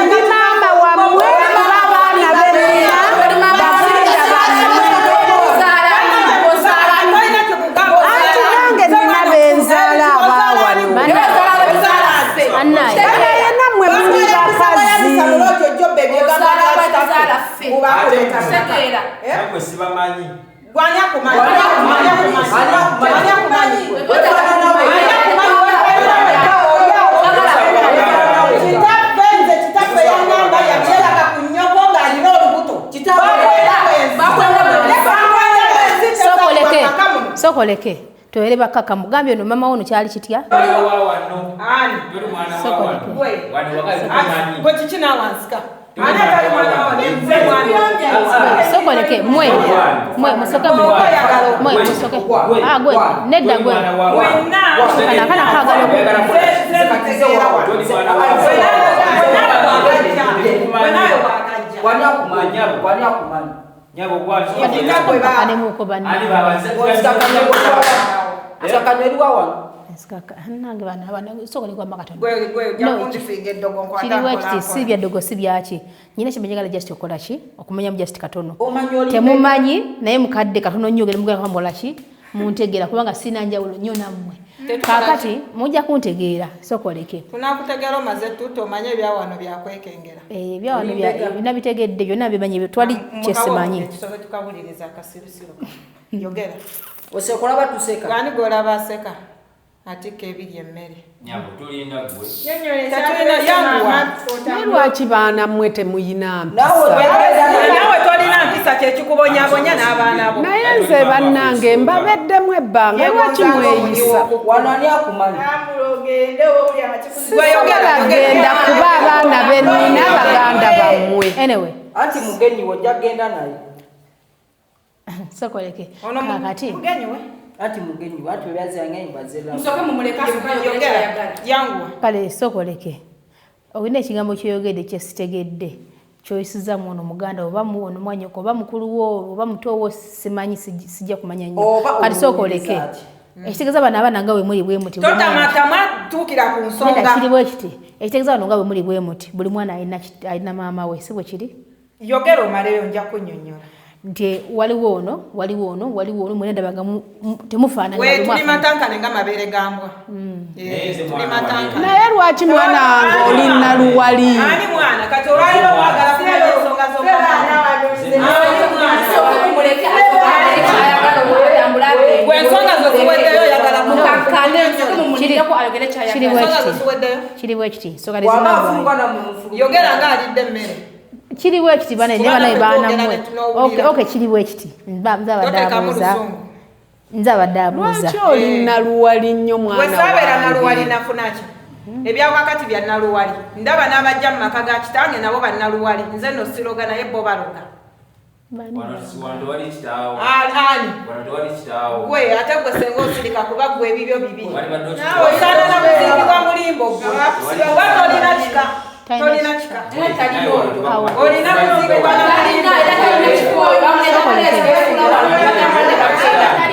E: ndi maama wammwe kuba abaana bennina baganda bammwe anti nange nina benzaala abaawano naye nammwe muli bakazi
A: sokoleke toere bakaka mugambye ono mama wono kyali kitya sokoleke mwe musoke gwe nedda gwe kana kagala sibya ddogo sibyaki nyina kimenyagala just okolaki okumanyamu just katono temumanyi naye mukadde katono nnyo gemugambolaki muntegeera kubanga sina njawulo nnyo nammwe kakati mujja kuntegeera sokoleke
D: tunakutegeera omaze tutto omanye ebyawano byakwekengera
A: ebyawano byonna bitegedde byonna bimanyi twali kyesimanyi
D: kisobe tukabuliriza akasirusiru yogera
F: osekola batuseka
D: gani golaba aseka atika ebiri emmere
E: naye lwaki baana mmwe temuyina mpisa
D: nawe tolina mpisa kyekikubonyabonya n'abaana bo
E: naye nze bannange mbabeddemu ebbanga lwaki mweyisa
F: wanani akumanya
E: sigala genda kuba abaana bennina baganda bammwe
A: anyway
F: anti mugenyi wojja genda naye
A: sokoleke kakati
F: ati mugenyi watu byazange mbazela
G: Musoke mumuleka yagala.
C: Yangu.
A: Kale sokoleke. Olina ekigambo kyoyogedde kyesitegedde. Choisiza mwono muganda oba muwono mwanyoko oba mukulu wo oba muto wo simanyi sijja kumanya nnyo. Kale sokoleke. Ekitegeeza bana abana nga we muli bwe muti.
C: Totamatama tukira ku nsonga.
A: Nenda kiri bwe kiti. Ekitegeeza bano nga we muli bwe muti. Buli mwana alina maama we si bwe kiri.
C: Yogero maleyo nja kunnyonnyola.
A: Nti waliwo ono mwene ndabaga temufaanana.
C: We tuli matankane nga mabere gambwa. Tuli matankane.
E: Naye lwaki mwana wange olina luwali?
C: Ani mwana kati olwaliro mwagala kumanya ensonga gwe ensonga zo ziweddeyo oyagala
A: kiri bwe kiti.
C: yogera nga alidde emmere.
A: Kiri bwe kiti bana ne bana ibana mwe. Okay kiri bwe kiti. Nzaba dabuza.
E: Lwaki olina luwali nnyo mwana wange?
C: Wesabeera na luwali nafunaki. Ebyawakati bya naluwali. Ndaba n'abajja mu maka ga kitange nabo bannaluwali. Nze no siroga naye bo baloga. Gwe ate gwe senga osirika kuba gwe ebibyo bibi. Osaana na kuzingibwa mulimbo gwe. Tolina kika. Olina kuzingibwa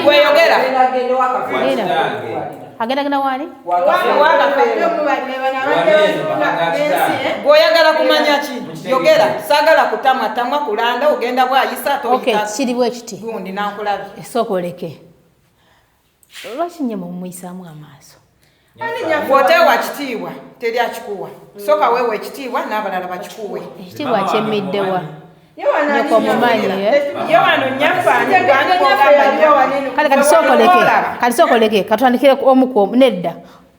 C: gweyogera
A: agenda wali
C: gwoyagala kumanya ki yogera sagala kutamwa kulanda ogenda bwayisa
A: kiri bwe kiti
C: gundi nankulabye
A: sokoleke lwaki nnyo mumuyisaamu amaaso
C: bw'oteewa kitiibwa teri akikuwa soka weewa ekitiibwa n'abalala bakikuwe
A: ekitiibwa kyemmiddewa nyoko mumanyi
C: yewano nyafaani
A: kati sokoleke katwandikire omuku nedda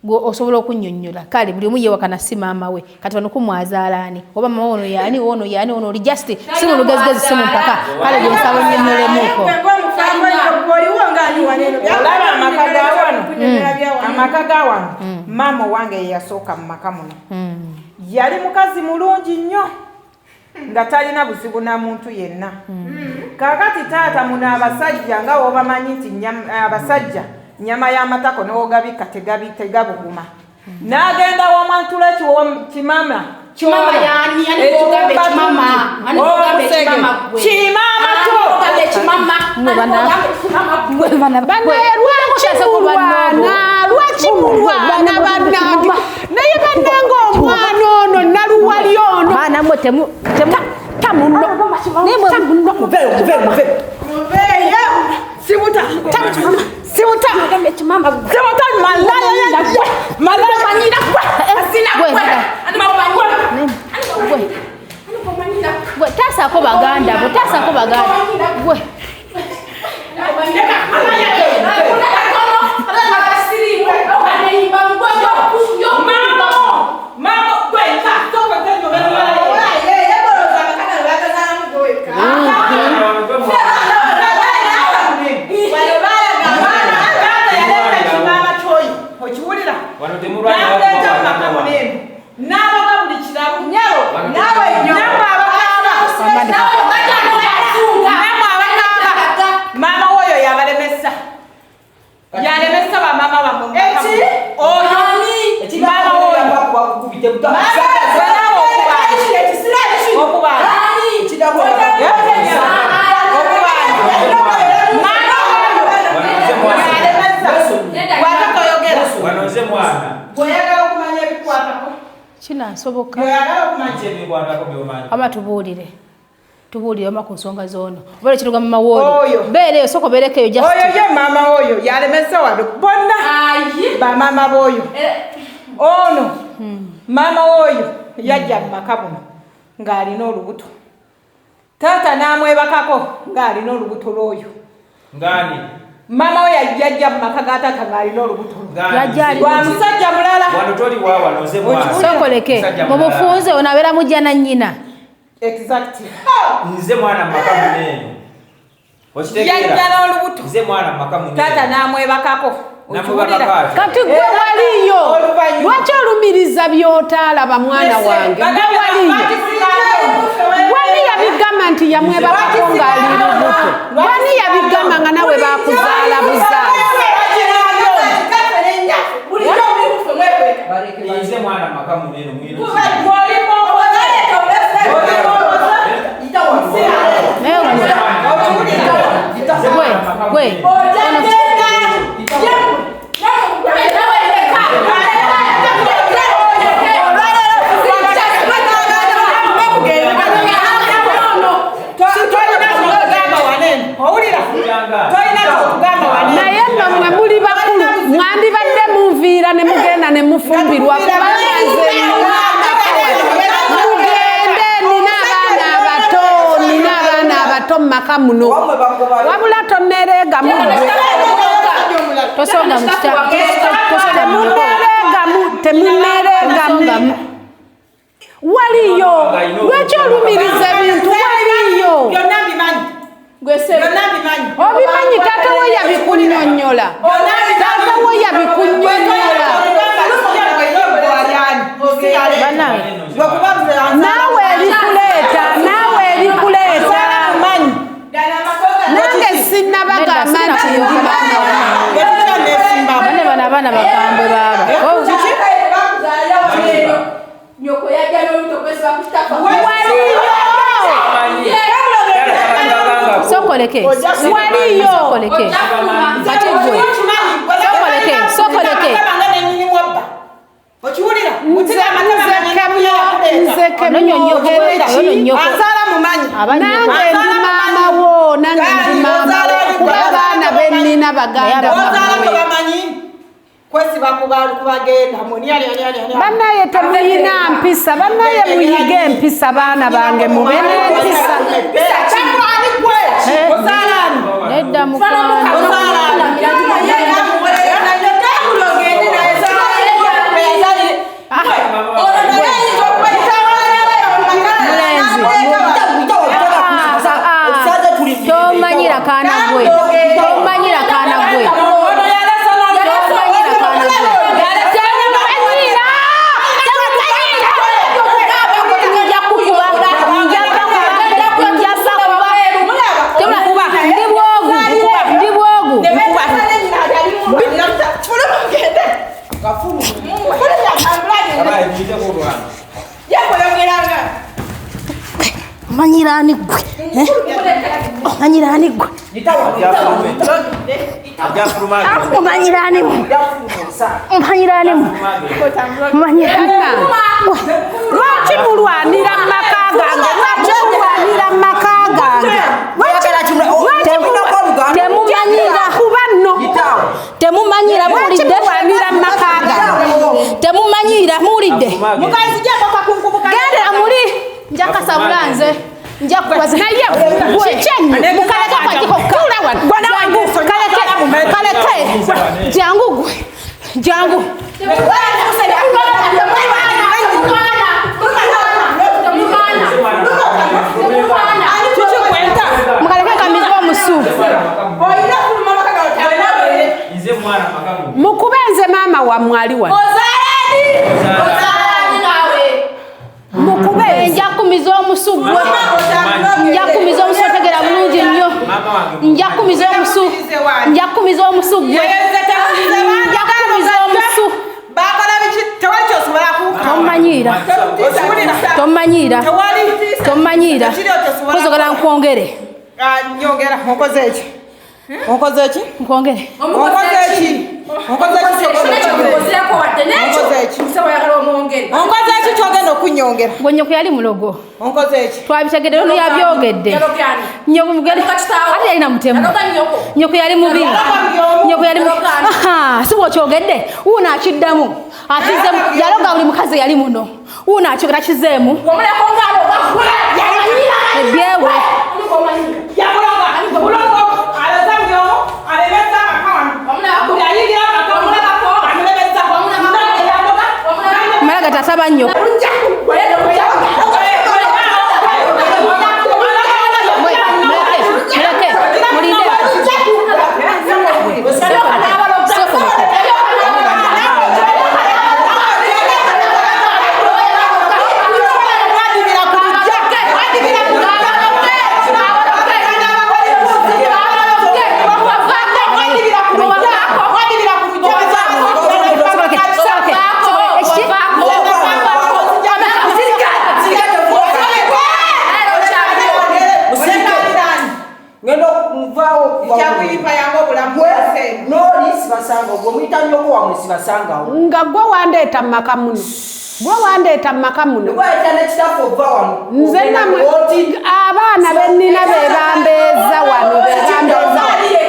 A: osobola okunnyonnyola kale buli omu yewakana si maama we kati wano kumwazaalaani oba mama ono yaani ono oli just si mu lugezigezi si mu mpaka kale gyensaba onnyonolemuuko
C: olaba amaka ga wano maama owange yeyasooka mu maka muno yali mukazi mulungi nnyo nga talina buzibu na muntu yenna. Kakati taata muno abasajja nga obamanyi nti abasajja nyama y'amatako n'ogabika tegabuguma. N'agenda w'omwantula kimama
G: Chimama yani tugambe chimama. Tugambe chimama gwe.
C: Chimama tu.
G: Tugambe chimama.
E: Lwachimulwana bannange naye bannange omwana ono naluwali ono
A: baana mwe
E: tamuno sibuta
A: tasako baganda gwe kinansoboka aba tubuulire oma ku nsonga z'ono oba ekiruga mama wooli beereyo soko beerekeyo
C: oyo ye mama oyo yalemesa wano bonna bamama b'oyo ono mama oyo yajja mu maka buno ng'alina olubuto taata n'amwebakako ng'alina olubuto lw'oyo mama we yajja mu maka ga taata ng'alina olubuto lwa musajja mulala
A: sokoleke mu bufunze ono abeera mujja na nnyina
H: nze mwana maka munene
C: yajja n'olubuto taata n'amwebakako
E: kati gwe waliyo lwaki olumiriza by'otaalaba mwana wange gwe waliyo wani yabigamba nti yamwebakako ng'ali lubuto wani yabigamba nga nawe bakuzaala buzaala
H: Ize mwana makamu neno mwino.
E: naye nno mwe muli bakulu mwandibadde munviira ne mugenda ne mufumbirwa kubanze mugende nina abaana abato mu maka muno wabula tonereegamu temunereegamu waliyo lwaki olumiriza ebintu waliyo obimanyi taata we yabikunyonyola naawe ebikuleeta nange sinnabagamba nti ndi maama
A: bana bakambwe baba sokoleke nange ndi maama wo kuba abaana bennina baganda bannaye temuyina mpisa bannaye muyige empisa baana bange mube n'empisa nedda tomanyira kaana gwe manyirani gwe lwaki mulwanira maka gange temumanyira kuba nno temumanyira muwulidde gendera muli njakasabula nze njakubaza naye kikyenyi mukaleke kaleke jangu gwe jangu mukaleke kamiza omusu mukube nze maama wammwe ali wano mukube njakumiza omusu gwe njakumiza omusu otegera bulungi nnyo njakumiza omusu gwe tomanyira kozogala nkwongere onkoze ki nkwongere kyogenda okunyongera gwe nyoko yali mulogo twabitegedde ono yabyogedde ate yalina mutemu nyoko yali mubi si bwokyogedde wuuno akiddamu yaloga buli mukazi yali muno wuuno akyogera kizeemu ebyewe malaga tasaba nnyo
F: awo sibasangawo
E: nga gwe wandeeta maka muno gwe wandeeta maka muno nze namwe abaana bennina bebambeeza wano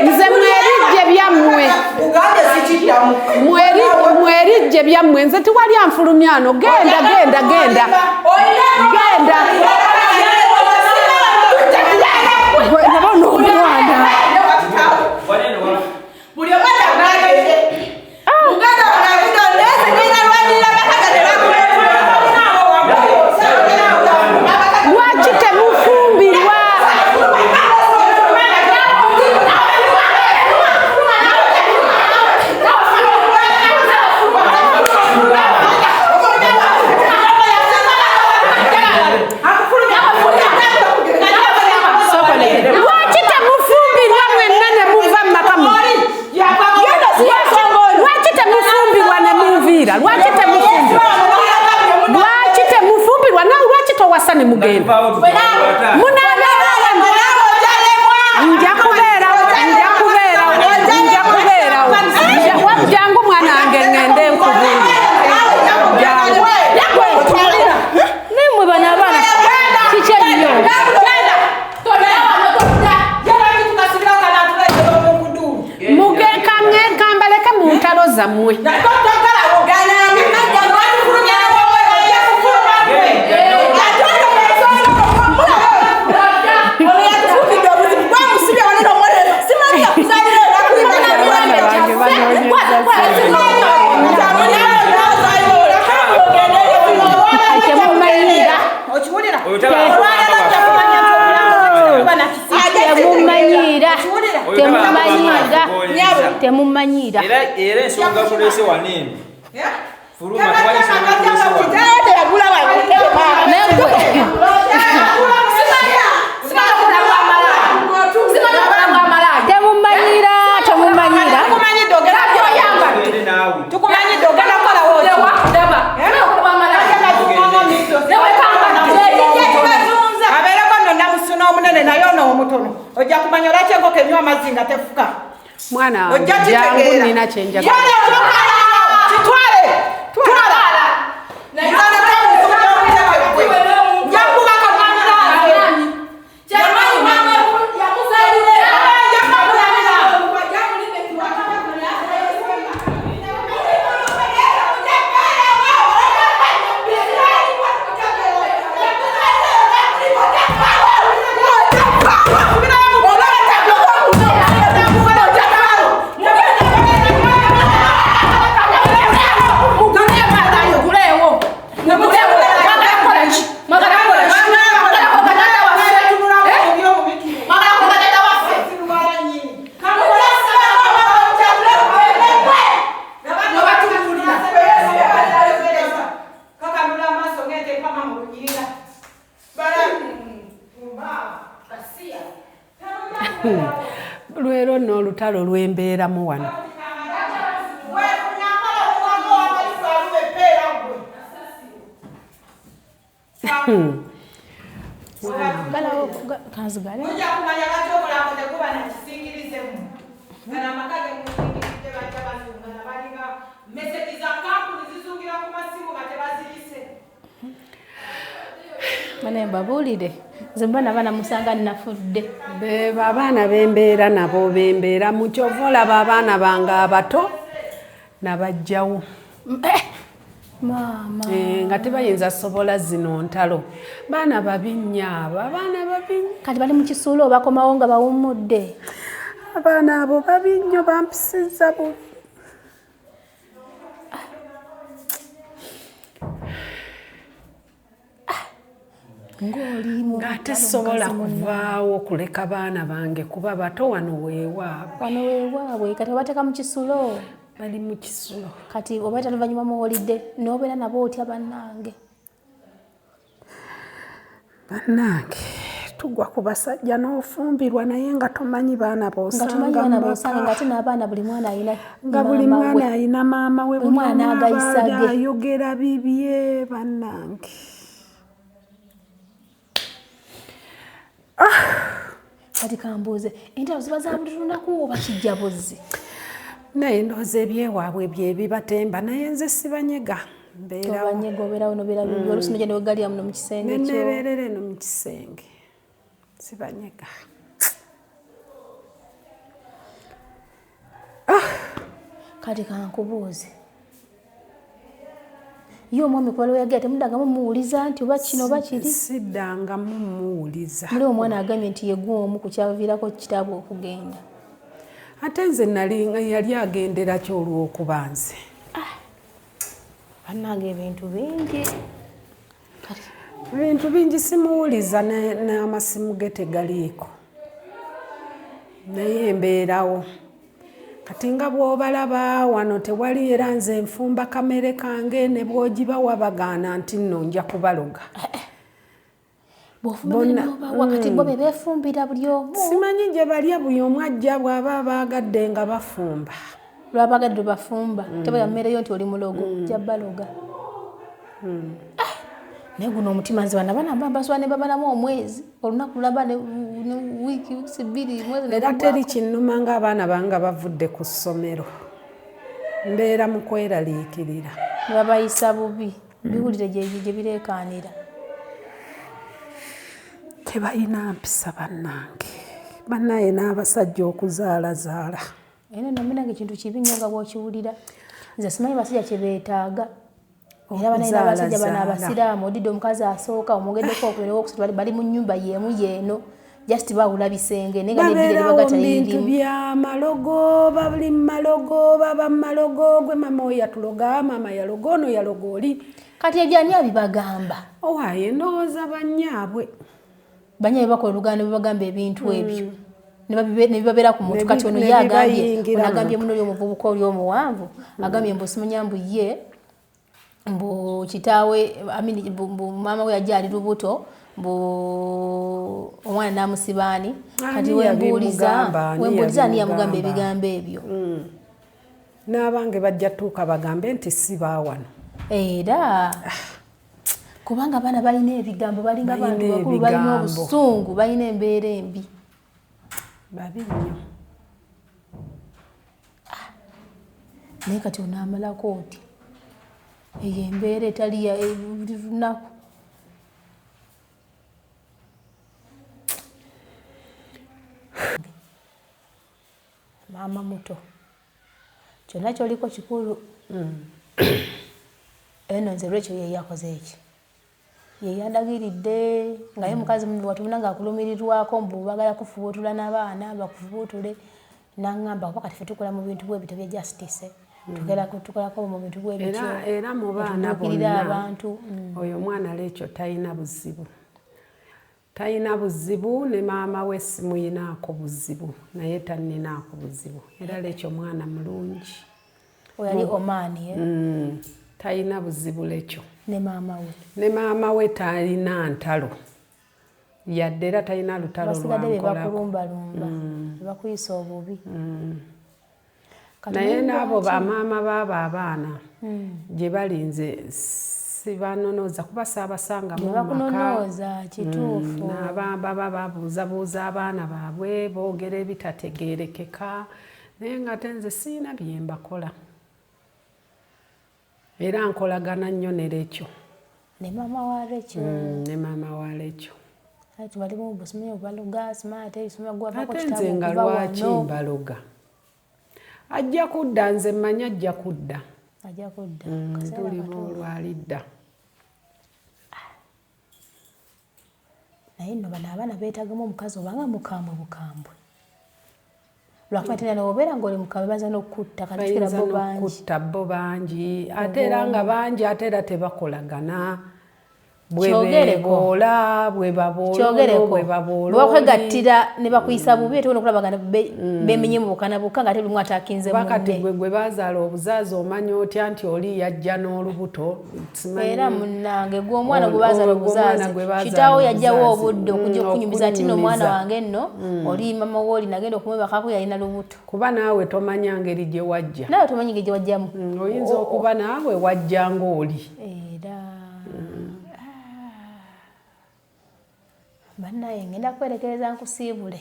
E: nze mwerijje byammwe mwerijje byammwe nze tiwali anfulumyano genda wasane mugenda jangu mwana wange ngende nkubuli nemwe bana abana kikyenyo mugekambaleke mu ntalo zammwe temumanyira
H: era ensonga kulese wanene fuluma twalisonga kulese
C: ojja kumanya lwaki enkoko enywa amazzi nga tefuka
E: mwana jangu nina kyenjagala lwero n'olutalo lwembeeramu wano
A: Bana babuulire zimba nabana musanga nafudde
E: beba abaana bembeera nabo bembeera mu kyovu olaba abaana bange abato nabajjawo
A: mama
E: nga tebayinza sobola zino ntalo baana babinnya abo abaana babinnya
A: kati bali mu kisuulo bakomawo nga bawummudde
E: abaana abo babinnyo bampisizza bubi nga tesobola kuvaawo kuleka baana bange kuba bato wano weewaabwe
A: kati obateeka mu kisulo
E: bali mu kisulo
A: kati obaita luvannyuma muwolidde n'obeera nabo otya bannange
E: tugwa ku basajja n'ofumbirwa naye nga tomanyi baana boosanga
A: nga ate n'abaana buli mwana ayina
E: nga buli mwana ayina maama we buli mwana ayogera bibye bannange
A: kati kambuuze entalo ziba za buli lunaku oba kijja buzzi
E: naye ndowooza ebyewaabwe byebibatemba naye nze sibanyega
A: Obanyega obeerawo nobeera bibi oluusi nogenda wegalira muno mu kisenge kyo.
E: Neneeberera eno mu kisenge sibanyega.
A: Kati kankubuuze ye omwami kuba lweyagera temuddangamu muwuliza nti oba kino oba kiri?
E: Siddangamu muwuliza.
A: Muli omwana agambye nti ye gw'omu ku kyaviirako kitaabwe okugenda.
E: Ate nze yali agendera ki olw'okuba nze?
A: Bannange ebintu bingi.
E: Ebintu bingi simuwuliza n'amasimu ge tegaliiko. Naye embeerawo. Kati nga bw'obalaba wano tewali era nze nfumba kamere kange ne bw'ogibawa bagaana nti nno nja kubaloga.
A: Wakati bo be beefumbira buli omu.
E: Simanyi gye balya buli omu ajja bw'aba baagadde nga bafumba.
A: Lwabagadde bafumba tebaya mmereyo nti oli mulogo jja baloga. Naye guno omutima nze bana baswa ne babalamu omwezi olunaku lulaba ne wiiki bbiri mwezi.
E: Era teri kinnuma ng'abaana bange bavudde ku ssomero mbeera mu kweraliikirira.
A: Ne babayisa bubi biwulire gye bireekaanira.
E: Tebalina mpisa bannange bannaye n'abasajja okuzaalazaala.
A: Era naminange ekintu kibi nnyo nga bw'okiwulira. Nze simanyi basajja kye beetaaga. Era banayina abasajja bano abasiraamu odidde omukazi asooka omwogeddeko okulewo okusatu bali mu nnyumba yeemu yeeno just bawula bisenge naye nga n'ebbira libagata lirimu.
E: Bintu bya malogo bali malogo baba malogo gwe mama oyo yatuloga mama yaloga ono yaloga oli.
A: Kati ebyani abibagamba?
E: Owaaye ndowooza bannyaabwe.
A: Bannyaabwe bakola oluganda bibagamba ebintu ebyo. Ne bibabeera ku mutwe kati ono ye agambye muno oli omuvubuka oli omuwanvu agambye mbu simunyambu ye mbu kitaawe mbu maama we yajja ali lubuto mbu omwana n'amusibaani kati wembuuliza ani yamugamba ebigambo ebyo.
E: N'abange bajja tuuka bagambe nti si baawano.
A: Era kubanga abaana balina ebigambo balinga abantu bakulu balina obusungu balina embeera embi.
E: Babi nnyo. Naye kati onaamalako oti eyo embeera etali ya buli lunaku. Maama muto kyonna kyoliko kikulu. Eno nze lwekyo ye yakoze eki ye yandagiridde nga ye mukazi watubona ngaakulumirirwako mbu bagala kufubuutula n'abaana bakufubuutule n'aŋŋamba kuba kati ffe tukola mu bintu bwebityo bya justice tukolako mu bintu bwebityo era mu baana bonna abantu oyo omwana leekyo talina buzibu. Talina buzibu ne maama we simuyinaako buzibu naye tanninaako buzibu era leekyo omwana mulungi. Oyali omaani talina buzibu leekyo. Ne maama we talina ntalo yadde era talina lutalo lwankolako. Bakuyisa obubi. Naye n'abo bamaama baabo abaana gye balinze sibanonooza kuba saabasangamu mu maka. Kituufu. Baba babuuzabuuza abaana baabwe boogera ebitategeerekeka naye nga ate nze sirina bye mbakola. Era nkolagana nnyo ne Leekyo. Ne maama wa Leekyo. Ne maama wa Leekyo. Ate balimu busimenye baloga smart isoma gwa bako kitabu. Ate nze nga lwaki mbaloga. Ajja kudda nze mmanyi ajja kudda. Ajja kudda. Tuli olwalidda. Naye nno bano abaana beetaagamu omukazi obanga mukambwe bukambwe. Lwakuba tena n'obeera ng'oli mukambwe baza n'okutta kati tukira bo bangi. Okutta bo bangi ate era nga bangi ate era tebakolagana. Bweboola bwebaboola bakwegattira ne bakuyisa bubi ate okulabagana bemenye mu bukana bukka nga terumu atakinze munne. Bakati gwe bazaala obuzaazi omanya otya nti oli yajja n'olubuto. Era munnange gwe omwana gwe bazaala obuzaazi kitaawo yajjawo obudde okujja okunyumiza ati nno omwana wange nno oli mama wooli nagenda okumwebakako yalina lubuto. Kuba naawe tomanya ngeri gye wajja. Naawe tomanyi ngeri gye wajjamu. Oyinza okuba naawe wajja ng'oli. Bannaye ngenda kwerekereza nkusiibule.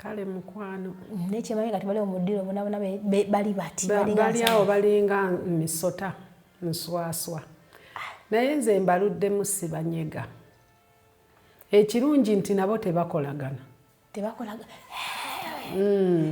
I: kale mukwano
E: nekimanyi kati bali omuddiro bonabona bali bati
I: bali awo balinga misota nswaswa naye nze mbaluddemu sibanyega ekirungi nti nabo tebakolagana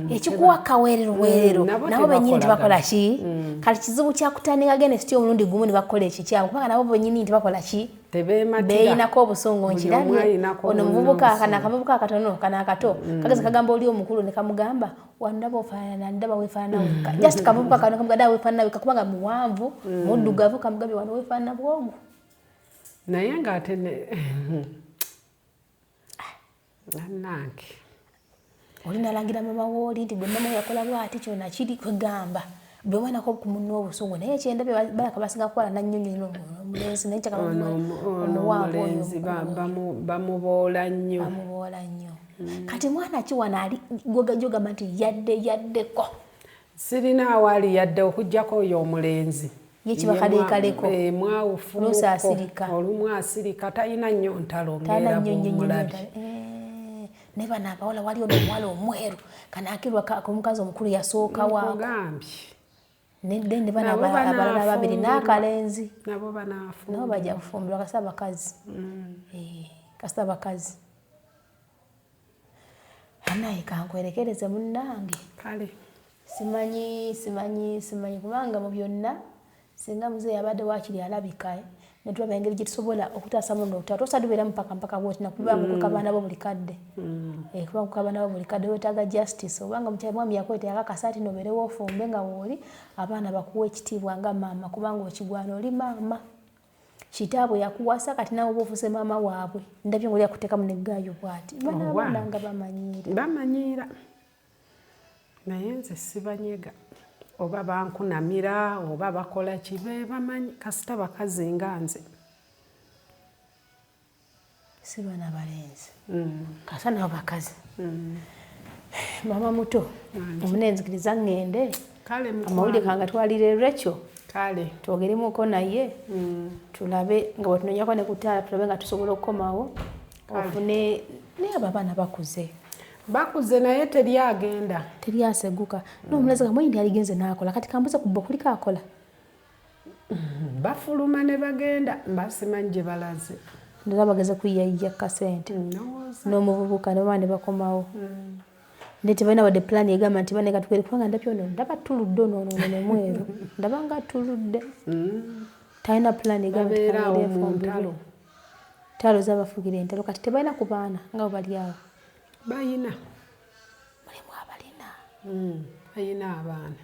E: ekikuwa kaweerero nabo benyini tebakola ki kati kizibu kyakutandika gene siti omulundi gumu ne bakola ekikyamu kubanga nabo benyini tebakola ki beyinako obusungu nkirabye ono muvubuka kana akavubuka akatono kana akato kageze kagamba oli omukulu ne kamugamba wandaba ofaanana ndaba weefaanana wekka just kavubuka kano kamugada weefaanana wekka kubanga muwanvu muddugavu kamugambye wano weefaanana bwogu
I: naye ng'ate nange
E: oli nalangira mama wooli nti bwe mama yakola bwati kyona kiri kwegamba bwe mwanako kumunna obusungu naye ekyendabye balaka basinga kukola nannyonnyo omulenzi naye
I: omulenzi bamuboola nnyo
E: kati mwana ki wano ali jogamba nti yaddeko
I: sirina awaali yadde okuggyako oyo omulenzi
E: ye kibakaleekaleko
I: olumu asirika talina nnyo ntalo ngeera
E: naye bano abawala waliwo nomuwala omweru kanaakirwa omukazi omukulu yasooka waako ne bano abalala babiri n'akalenzi
I: nabo
E: bajja kufumbirwa kasita bakazi anaye kankwerekereze munnange
I: kale
E: simanyi kubanga mu byonna singa muzeeyi abadde wakiri alabika netulaba engeri gye tusobola okutaasamu n'obutaba tosadubeera mpaka bwoti nakubanga kukabaana bo buli kadde kubanga kukabaana bo buli kadde weetaaga justice obanga mwami yakweta yakakasa ati nobeerewo ofumbe nga wooli abaana bakuwa ekitiibwa nga maama kubanga okigwana oli maama kitaabwe yakuwasa kati nawe oba ofuse maama waabwe ndabye ngaoli yakuteekamu neggaayo bwati baana abaana nga
I: bamanyiira naye nze sibanyega oba bankunamira oba bakola kibe bamanyi kasita bakazi nga nze
E: si baana balenzi kasa nabo bakazi mama muto omunenzikiriza ngende amawulire kanga twalire Rachel
I: kale
E: twogeremuko naye tulabe nga bwetunonyako ne kutaala tulabe nga tusobola okukomawo ofune naye abo abaana bakuze naye teryaseguka n'omulazi kamwe ndi aligenze n'akola kati kambuza kubba kuliko akola
I: bafuluma ne bagenda mbasimanyi gye balaze
E: ndala bageze kuyiyayija kasente n'omuvubuka ne baba ne bakomawo ne tebalina wadde pulaani egamba nti baneka tukere kubanga ndabye ono ndaba tuludde ono nemweru ndaba nga tuludde talina pulaani egamba nti talo zabafugira entalo kati tebalina ku baana nga bali awo
I: bayina abaana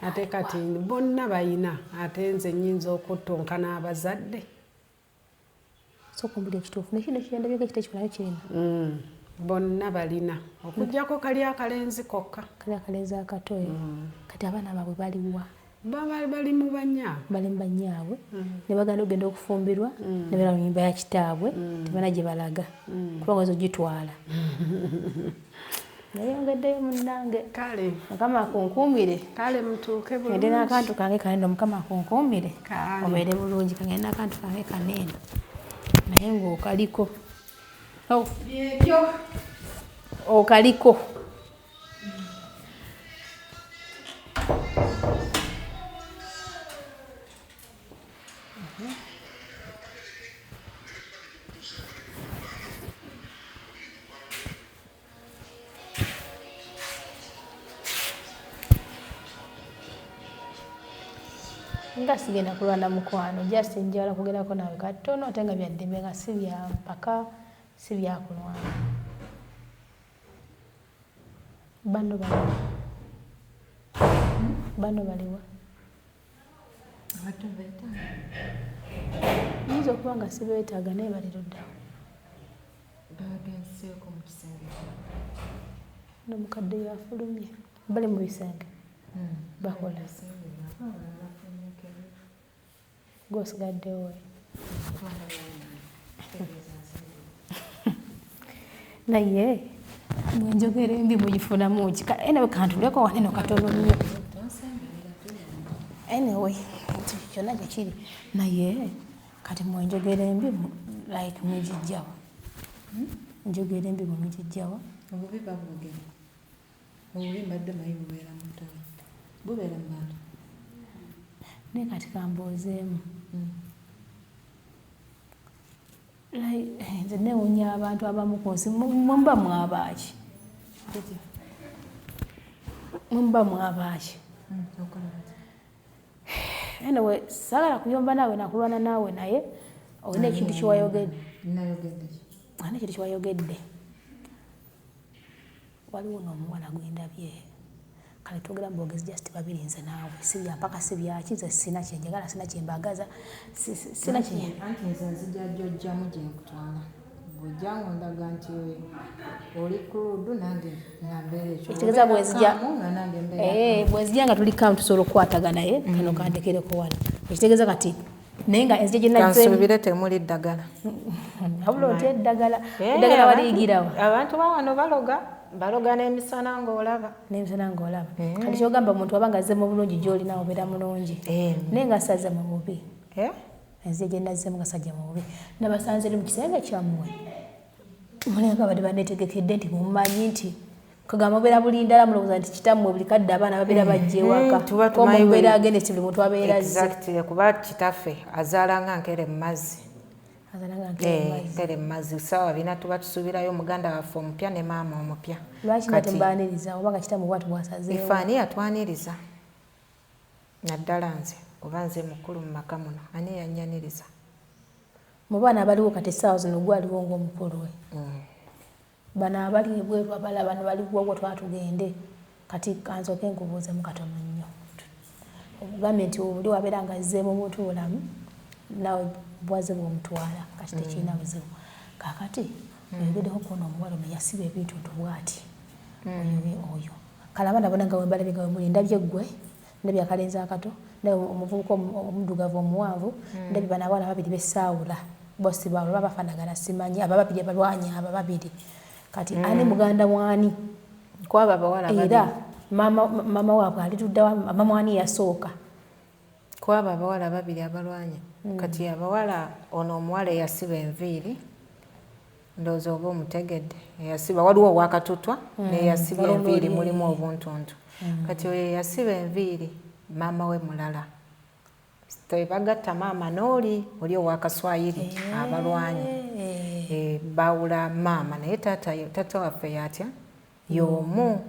I: ate kati bonna bayina ate nze nnyinza okuttonkana abazadde
E: sokumbula ekituufu nekino kiyandabyeko ekiteekibulayo kirina
I: bonna balina okuggyako kali akalenzi kokka
E: kali akalenzi akatoyo kati abaana baabwe baliwa
I: bali mu
E: bannyaabwe ne bagenda okugenda okufumbirwa ne beera mu nnyumba ya kitaabwe tebana gye balaga kubanga ozo gitwala nayongeddeyo munnange
I: kale
E: mukama akunkuumire
I: kale mutuuke bulungi
E: ngende n'akantu kange kanene mukama akunkuumire obeere bulungi kangende n'akantu kange kanene naye ng'okaliko okaliko nga sigenda kulwana mukwano just njala kugerako nawe katono ate nga byaddembe nga si bya mpaka si byakulwana bano baliwa yinza okuba nga sibeetaaga naye baliruddawo nomukadde yafulumye bali mu bisenge bakola gosigaddewo naye mwenjogera embi mugifunamu ki enawe kantuleko waneno katono nnyo anyway kyonna gyekiri naye kati mwenjogera embi like mugijjawa njogera embi mugijjawa
D: obubi babwogera obubi mbadde mayi bubeera mu ttale bubeera mu bantu
E: naye kati kambuuzeemu nze newunya abantu abamu ku nsi muba mwabaaki muba mwabaaki anyway saagala kuyomba naawe nakulwana naawe naye olina ekintu kiwayogedde alina ekintu kiwayogedde waliwo n'omuwala gwendabye kale twogera mbogezi just babiri nze naawe sibya mpaka sibyaki ze sina kyenjagala sina kyembagaza sina kye
C: anti nze nzija jjojjamu gye nkutwala bw'ojjangu ndaga nti oli kuludu nange nambeera ekyo
E: ekitegeeza bwezija
C: nange mbeera
E: bwezija nga tuli kamu tusobola okukwataga naye kano kandekereko wala ekitegeeza kati naye nga enzija gye
C: nansubire temuli ddagala
E: wabula otya eddagala waliyigirawa
C: abantu bawano baloga n'emisana ng'olaba
E: kati kyogamba omuntu waba nga azzemu bulungi gy'olina obeera mulungi naye nga asaze mu bubi enzija gye nazzemu nga sajja mu bubi nabasanze eri mu kisenge kyammwe mulenga badde baneetegekedde nti mumanyi nti kagamba mubeera bulindala mulowooza nti kitammwe buli kadde abaana babeera bajja ewaka mubeera agende si buli muntu abeera azze
C: kuba kitaffe azaala nga nkere mu mazzi nkere mu mazzi sawa bina tuba tusuubirayo muganda waffe omupya ne maama omupya
E: lwaki nga temubaaniriza oba nga kitammwe bwatu bwasazeewo
C: ifaani yatwaniriza naddala nze kuba nze mukulu mu maka muno ani yannyaniriza
E: mu baana abaliwo kati essaawa zino gwaliwo ng'omukulu we bano abali ebweru abala bano baliwo gwe twatugende kati kanzoke nkubuuzemu katono nnyo ogambye nti oli wabeera nga azzeemu omuntu bulamu nawe bwaze bwomutwala kati tekirina buzibu kakati oyogeddeko kuona omuwala ono yasiba ebintu ntubwati oyo kale abaana bona nga wembalabye nga wemuli ndabye ggwe ndabye akalenzi akato ndabye omuvubuka omuddugavu omuwanvu ndabye bano abaana babiri besaawula bosi baabwe baba bafaanagana simanyi aba babiri abalwanyi aba babiri kati ani muganda mwani
C: kwaba abawala
E: era mama waabwe alituddawa mama wani yasooka
C: kwaba abawala babiri abalwanya kati abawala ono omuwala eyasiba enviiri ndowooza oba omutegedde eyasiba waliwo owakatutwa neyasiba enviiri mulimu obuntuntu kati oyo eyasiba enviiri maama we mulala tebagatta maama n'oli oli owakaswayiri abalwanyi bawula maama naye taata waffe yatya y'omu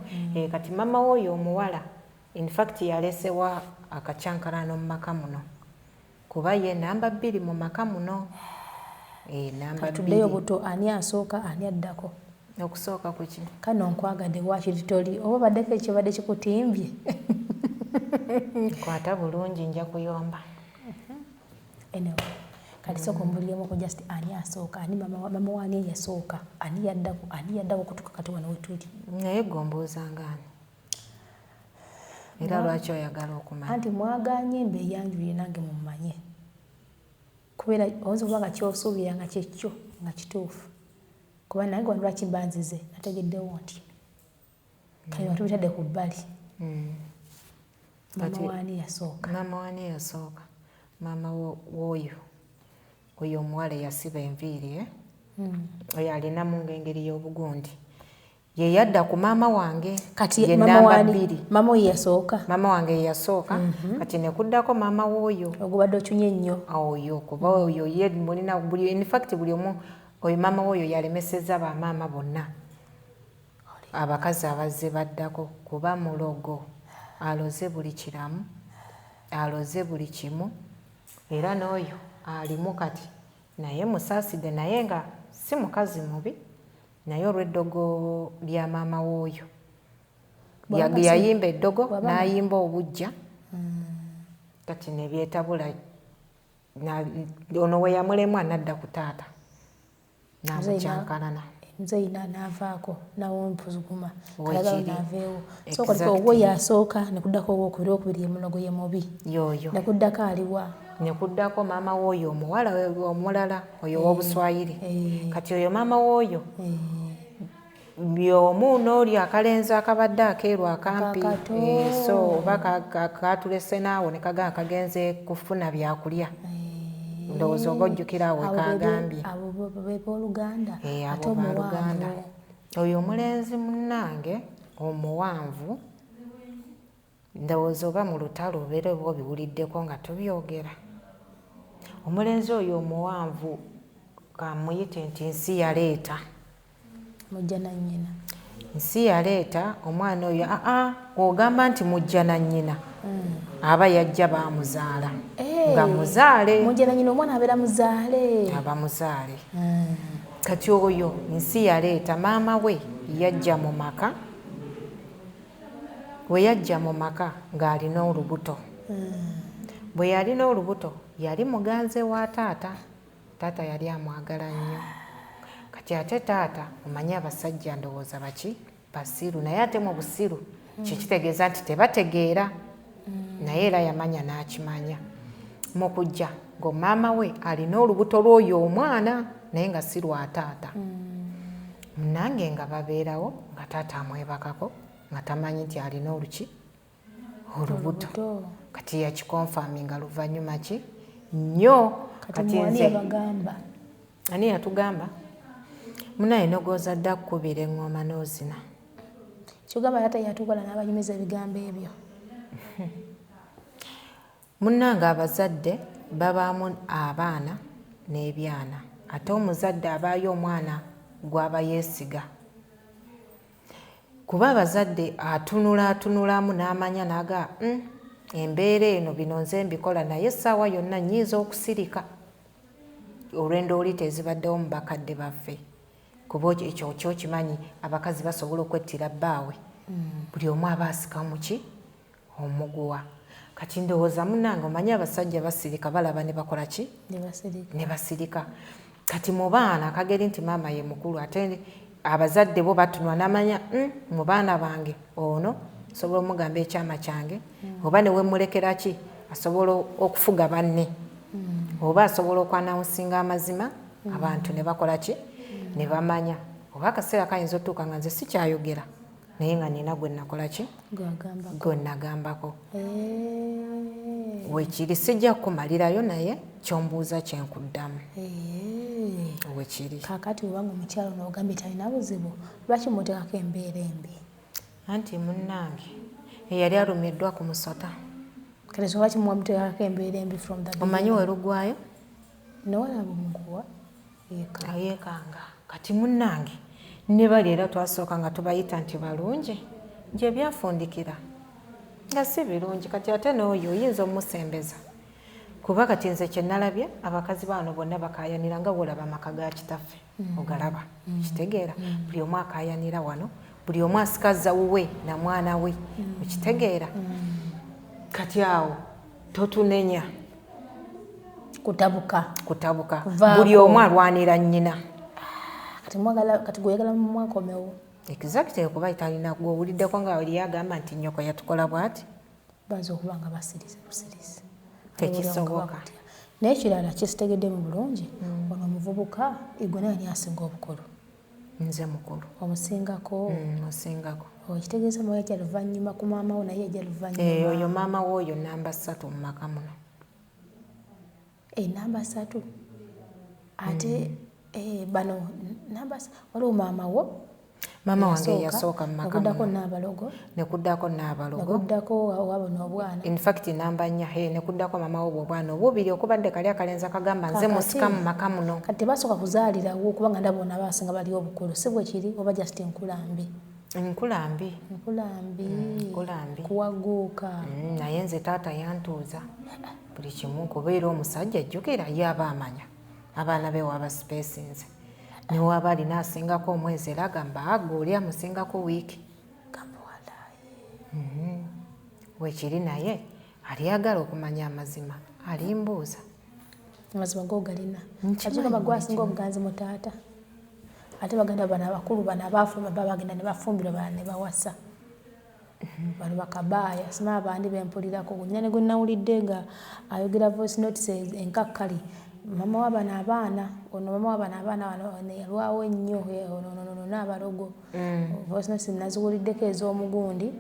C: kati maama we oyo omuwala infact yalesewa akacyankalano mu maka muno kuba ye namba 2 mu maka muno namba 2
E: tuddeyo buto ani asooka ani addako
C: okusooka ku ki
E: kano nkwagadde wakititoli oba baddeko ekibadde kikutimbye
C: kwata bulungi nja kuyomba
E: anyway kati sooka ombuliremu ko just ani asooka ani mama wani yasooka ani yaddako kutuka kati wano wetuli
C: naye gombuuzangaani era lwaki oyagala okumanya
E: anti mwaganye mbe eyanjuye nange mumanye kubeera oyinza okuba nga kyosuubira nga kyekyo nga kituufu kuba nange wano lwaki mbanzize nategeddewo nti kale watu bitadde ku bbali mama wani yasooka maama w'oyo oyo omuwala eyasiba enviiri oyo alinamu ng'engeri y'obugundi ye yadda ku maama wange kati
C: ye namba 2
E: mama oyo yasooka
C: maama wange yasooka kati nekuddako maama w'oyo
E: ogubadde okyunye ennyo
C: oyo kuba oyo ye mulina buli infact buli omu oyo maama w'oyo yalemesezza bamaama bonna abakazi abazze baddako kuba mulogo aloze buli kiramu aloze buli kimu era n'oyo alimu kati naye musaaside naye nga si mukazi mubi naye olw'eddogo lya maama w'oyo yayimba eddogo n'ayimba obujja kati ne byetabula ono we yamulemwa n'adda ku taata n'amukyankalana
E: nzeina n'avaako nawo mpuzuguma kalagalo n'aveewo so kaliko ogwo yasooka nekuddako ogwokubiri emulogo ye mubi
C: yoyo
E: nekuddako aliwa
C: nekuddako maama w'oyo omuwala omulala oyo w'obuswayiri kati oyo maama w'oyo byomu n'oli akalenzi akabadde akeeru akampi so oba katulese naawo ne kagaa kagenze kufuna byakulya ndowooza oba ojjukira awo kagambye
E: abo beeboluganda
C: abo baluganda oyo omulenzi munnange omuwanvu ndowooza oba mu lutalo obeera oba obiwuliddeko nga tubyogera. Omulenzi oyo omuwanvu kamuyite nti nsi yaleeta.
E: Mujja na nnyina.
C: Nsi yaleeta omwana oyo ogamba nti mujja na nnyina aba yajja baamuzaala nga muzaale.
E: Mujja na nnyina omwana abeera muzaale.
C: Aba muzaale. Kati oyo nsi yaleeta maama we yajja mu maka. Bwe yajja mu maka ng'alina olubuto. Bwe yalina olubuto yali muganze wa taata. Taata yali amwagala nnyo. Kati ate taata omanyi abasajja ndowooza baki basiru, naye ate mu busiru kitegeeza nti tebategeera, naye era yamanya n'akimanya. Mu kujja ngo maama we alina olubuto lw'oyo omwana naye nga si lwa taata. Munnange nga babeerawo nga taata amwebakako nga tamanyi nti alina olubuto. Kati yakikonfaminga luvannyuma ki nnyo.
E: Kati mwani yabagamba.
C: Ani yatugamba? Munaye nogooza dda kkubira eŋŋoma n'ozina.
E: Kyogamba taata yatukola n'abanyumiza ebigambo ebyo.
C: Munnange abazadde babaamu abaana n'ebyana. Ate omuzadde abaayo omwana gw'aba yeesiga. Kuba abazadde atunulamu n'amanya naga embeera eno bino nze mbikola naye essaawa yonna nnyinza okusirika. Olwendo oli tezibaddewo mu bakadde baffe. Kuba ekyo kyokimanyi abakazi basobola okwettira bbaawe. Buli omu aba asika muki omuguwa. Kati ndowooza munnange omanyi abasajja basirika balaba ne bakola ki? Ne basirika. Kati mu baana akageri nti maama ye mukulu ate abazadde bo batunwa n'amanya mu baana bange ono asobola omugamba ekyama kyange oba ne wemulekera ki asobola okufuga banne oba asobola okwanawunsinga amazima abantu ne bakola ki ne bamanya. Oba akaseera kayinza otuuka nga nze sikyayogera naye nga nina gwe nakola ki gwe nagambako. Wekiri sijja kumalirayo naye kyombuuza kyenkuddamu. Wekiri.
E: Kaakati obanga omukyalo n'ogambye talina buzibu lwaki muteekako embeera embi?
C: Anti munnange eyali alumiddwa ku musota.
E: Kati so lwaki muteekako embeera embi from the beginning?
C: Omanyi werugwayo?
E: Newalaba omuguwa
C: yeekanga. Kati munnange ne bali era twasooka nga tubayita nti balungi gye byafundikira nga si birungi. Kati ate n'oyo oyinza omusembeza kuba kati nze kye nalabye abakazi baano bonna bakaayanira nga wolaba amaka ga kitaffe ogalaba kitegeera. Buli omu akaayanira wano, buli omu asikaza wuwe na mwana we okitegeera. Kati awo totunenya kutabuka buli omu alwanira nnyina.
E: Kati gweyagala mu mwaka omewo.
C: Exactly kuba italina gwowuliddeko nga wali agamba nti nnyoko yatukola bw'ati.
E: Baza okuba nga basirize busirize.
C: Tekisoboka.
E: Naye ekirala kyesitegedde mu bulungi ono omuvubuka igwe naye ani asinga obukulu?
C: Nze mukulu.
E: Omusingako?
C: Osingako.
E: Okitegeeza mu yajja luvannyuma ku maama wo naye yajja luvannyuma.
C: Oyo maama w'oyo namba 3 mu maka muno.
E: Namba 3? Ate bano namba waliwo maama wo?
C: Maama wange yasooka mu maka
E: muno. N'abalogo?
C: Nekuddako n'abalogo.
E: Nekuddako wabona obwana?
C: In fact namba 4 nekuddako maama wo obwana obubiri okubadde kali akalenzi akagamba nze musika mu maka muno.
E: Kati basooka kuzaalirawo kubanga ndabona abasinga bali obukulu si bwe kiri oba just nkulambi?
C: Nkulambi.
E: Kuwaguuka.
C: Naye nze taata yantuuza buli kimu kubeera omusajja ajjukira ye aba amanya abaana be waba spacinze newaba alina asingako omwezi era agamba agwe oli amusingako wiiki. Wekiri naye aliyagala okumanya amazima alimbuuza.
E: Amazima g'ogalina? Kati gamba gwasinga obuganzi mu taata? Ate baganda bano abakulu bano abaafuluma bagenda ne bafumbirwa bala ne bawasa. Bano bakabaaya sima abandi bempulirako nnyane gwe nawulidde nga ayogera voice notes enkakkali. Mama w'abano abaana ono mama w'abano abaana wano yalwawo ennyo ono n'abalogo. Voice notes naziwuliddeko ez'omugundi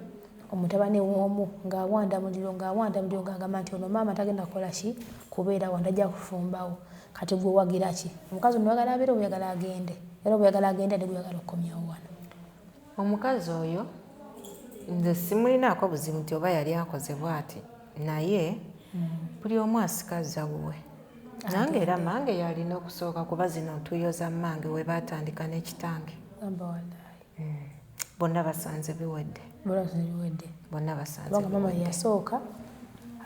E: omutabani w'omu ng'awanda muliro ng'agamba nti ono maama tagenda kukola ki kubeera wano ajja kufumbawo. Kati gwe wagira ki? Omukazi ono oyagala abeere oyagala agende era oyagala agende ne gweyagala okukomyawo wano.
J: omukazi oyo nze simulinaako buzibu nti oba yali akoze bw'ati naye buli omu asikaza wuwe nange era mange yalina okusooka kuba zino ntuuyo za mmange we baatandika n'ekitange bonna basanze biwedde bonna basanze
E: kubanga mama yasooka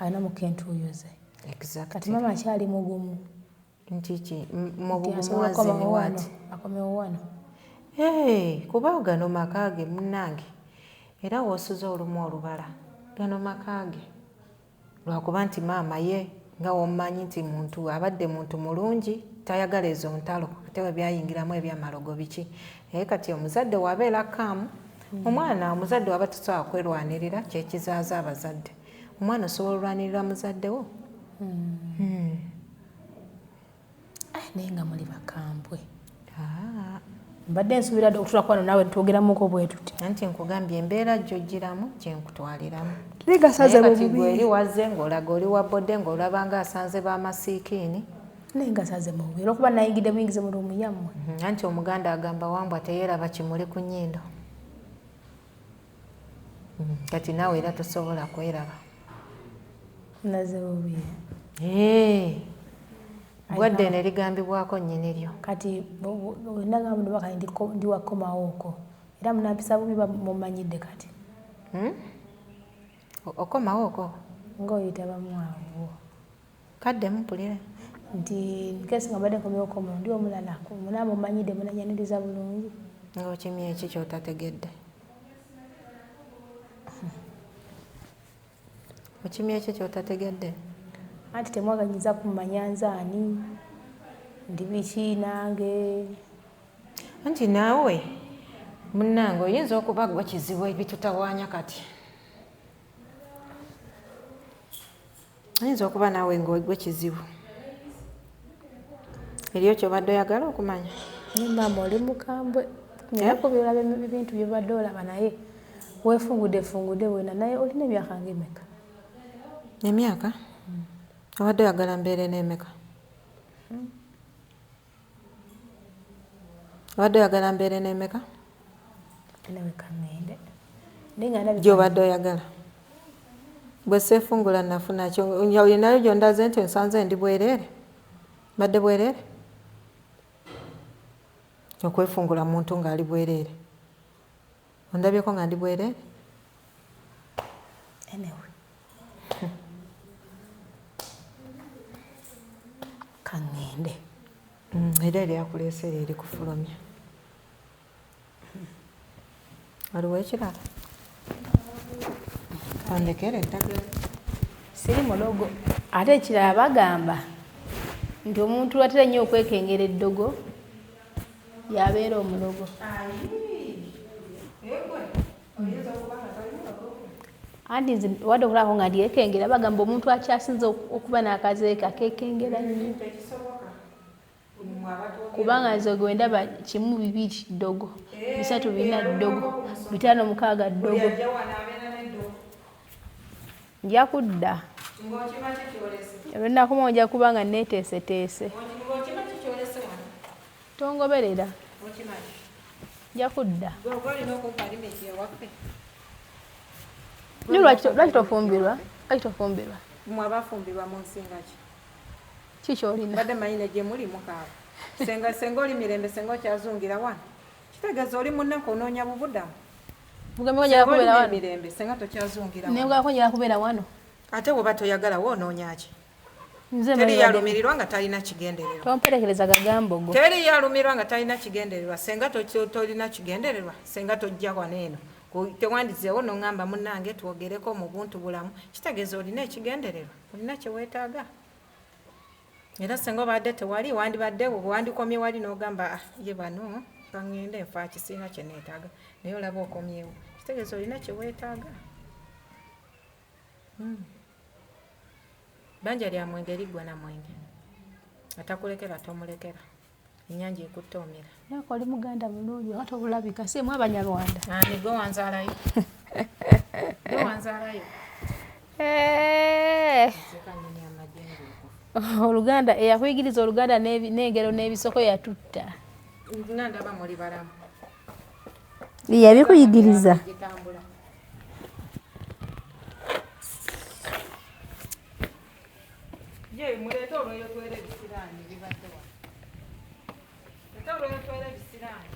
E: alina mukentuuyo ze kati mama akyali mugumu
J: nti mu bugumu waziniwaati
E: akomewo wano
J: kuba gano maka ge munnange era woosuza olumu olubala gano maka ge lwakuba nti maama ye nga womumanyi nti muntu abadde muntu mulungi tayagala ezo ntalo ate we byayingiramu ebyamalogo biki naye kati omuzadde wabeera kaamu omwana omuzadde waba tusobola kwerwanirira kyekizaaza abazadde omwana osobola olwanirira muzadde wo
E: naye nga muli bakambwe mbadde nsuubira dde okutula kwano naawe ntwogeramuko bwe tuti
J: anti nkugambye embeera gy'ogiramu gyenkutwaliramu
E: kati
J: gwe eri wazze ng'olaga oli wa bodde ng'olaba nga asanze b'amasiikiini
E: naye nga saze mu bubeera okuba nayingidde buyingize mu lumu yammwe
J: anti omuganda agamba wambwa teyeeraba kimuli ku nnyindo kati naawe era tosobola kweraba
E: naze bubiye
J: gwadde ne ligambibwako nnyiniryo
E: kati wenagamba ndibaka ndi wakomawooko era munampisa bubi mumanyidde kati
J: okomawooko
E: ngaoyita bamwawo
J: kadde mupulire
E: nti nkesi nga mbadde nkomyewooko muno ndi omulala munaba mumanyidde munanyaniriza bulungi
J: ngaokimye eki kyotategedde okimye eki kyotategedde
E: anti temwaganyiza kumanya nzaani ndi biki nange
J: anti naawe munnange oyinza okuba gwe kizibu ebitutawaanya kati oyinza okuba naawe ng'ogwe kizibu eriyo kyobadde oyagala okumanya
E: naye maama oli mukambwe nyalako byolaba ebintu byobadde olaba naye wefungudde wena naye olina emyaka ngaemeka
J: emyaka obadde oyagala mbeere n'emeka obadde oyagala mbeere n'emeka
E: nawe kaŋŋende
J: gyobadde oyagala bwe seefungula nafuna kyo olinayo gyondaze nti nsanze ndi bwereere badde bwereere okwefungula muntu ng'ali bwereere ondabyeko nga ndi bwereere
E: anyway kaŋŋende
J: era eryakuleese eryo eri kufulumya waliwo ekirala ondekere eddagala
E: siri mulogo ate ekirala bagamba nti omuntu lwatera nnyo okwekengera eddogo yabeera omulogo anti nze wadde okulabako nga ndyekengera bagamba omuntu akyasinze okuba n'akazeeka akekengera nnyo kubanga nze gwe ndaba 1 2 ddogo 3 4 ddogo 5 6 ddogo nja kudda olwenakoma nja kuba nga neeteeseteese tongoberera nja kudda lwaki tofumbirwa
C: mwabafumbirwa mu nsinga ki
E: kikyolina
C: badde mayine gye muli mukaawa senga oli mirembe senga okyazungira wano kitegeeza oli munnaku onoonya bubudamu mirembe senga tokyazungira
E: negako kubeera wano
J: ate bw'oba toyagala woonoonya ki teri yalumirirwa nga talina kigendererwa
E: tomperekereza gagambo go
J: teri yalumirwa nga talina kigendererwa senga tolina kigendererwa senga tojja wano eno tewandizeewo noŋŋamba munnange twogereko mu buntu bulamu kitegeeza olina ekigendererwa olina kyeweetaaga era senga obadde tewali wandibadde wandikomye wali n'ogamba ye bano kaŋŋende nfa kisiina kye neetaaga naye olaba okomyewo kitegeeza olina kyeweetaaga banja lya mwenge liggwa na mwenge atakulekera tomulekera ennyanja ekutoomera
E: nako oli muganda mulungi ate obulabika simu abanyarwanda
J: gwe wanzaalayo
E: oluganda eyakuyigiriza oluganda n'engero n'ebisoko yatutta
J: nga ndaba muli balamu
A: yabikuyigiriza
C: ye muleta olweyo twere bisirani bibadde wa leta olweyo twere bisirani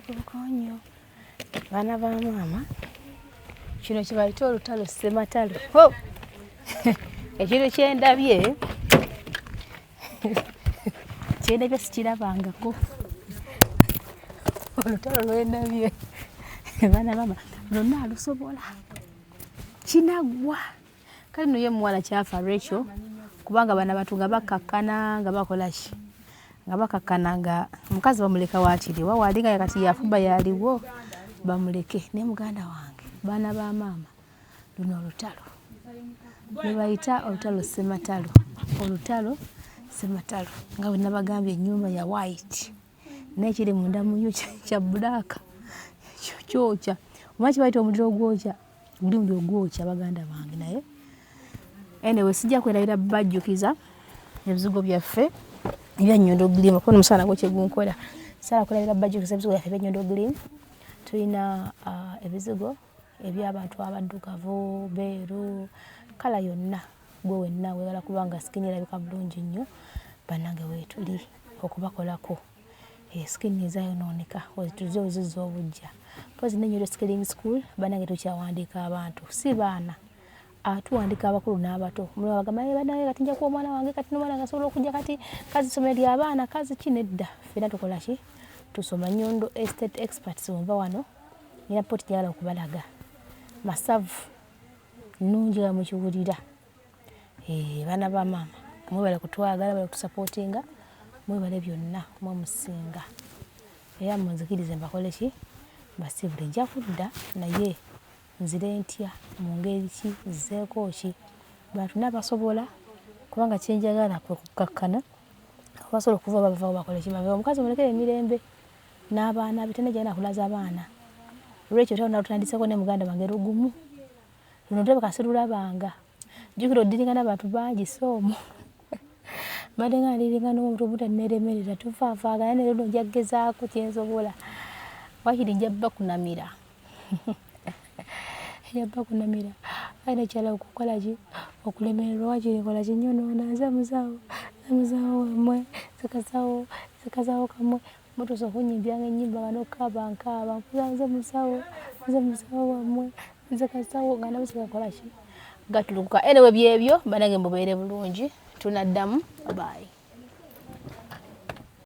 A: kokonyo baana ba maama kino kibayita olutalo ssematalo ekintu kyendabye sikirabangako olutalo lwendabye baana mama lwonna alusobola kinaggwa kale noye muwala kyafa Rachel kubanga baana batu nga bakakkana nga bakolaki nga bakakkana nga omukazi bamuleka waakiri wawalinga kati yafuba yaliwo bamuleke ne muganda wange baana ba maama luno olutalo lwebayita olutalo ssematalo nga bwe nabagambye ennyumba ya white nekiri munda muyo kya black kyokya omanyi kibayita omuliro ogwokya guli muliro ogwokya baganda bange naye anyway sijja kwerabira bajjukiza ebizigo byaffe ebya Nyondo Green kuno musana gwo kyegunkola sala kulabira bajjukiza ebizigo byaffe ebya Nyondo Green tulina ebizigo eby'abantu abaddugavu beeru kala yonna gwe wenna webala kubanga skin erabika bulungi nnyo bannange weetuli okubakolako skin ezayonooneka tuze ozizza obujja pozi n'Enyondo Skilling School bannange tukyawandiika abantu si baana tuwandiika abakulu n'abato mulaba bagamba bannange kati nja kuwa omwana wange kati n'omwana ngasobola okujja kati kazi somero ly'abaana kazi kinedda ffenna tukola ki tusoma Nyondo Estate Experts weva wano nina poti njagala okubalaga masavu nungi nga mukiwulira baana ba maama mwebale kutwagala bale kutusapootinga mwebale byonna mwemusinga era munzikirize mbakole ki mbasibule nja kudda naye nzire ntya mu ngeri ki nzizeeko ki bantu n'abasobola kubanga kyenjagala kwe kukkakkana abasobola okuva bavawo bakole ki bave omukazi mulekere emirembe n'abaana bitene jagala kulaza abaana Rachel tawo natutandiseko ne muganda wange lugumu luno ndabika sirulabanga jjukira oddiringa n'abantu bangi soomo badde nga ndiringa n'omuntu obutanneremerera tufaavaagana ne luno nja kugezaako kyensobola wakiri nja bakunamira kunamira aina kyala okukola ki okulemererwa wakiri nkola kinyonoona nze musawo wammwe zikasawo kamwe mutuusa okunyimbiranga ennyimba nga n'okaaba nze musawo wammwe nze kasawo nga nabisikakola ki gatulukuka anyway byebyo bannange mubeere bulungi tunaddamu bye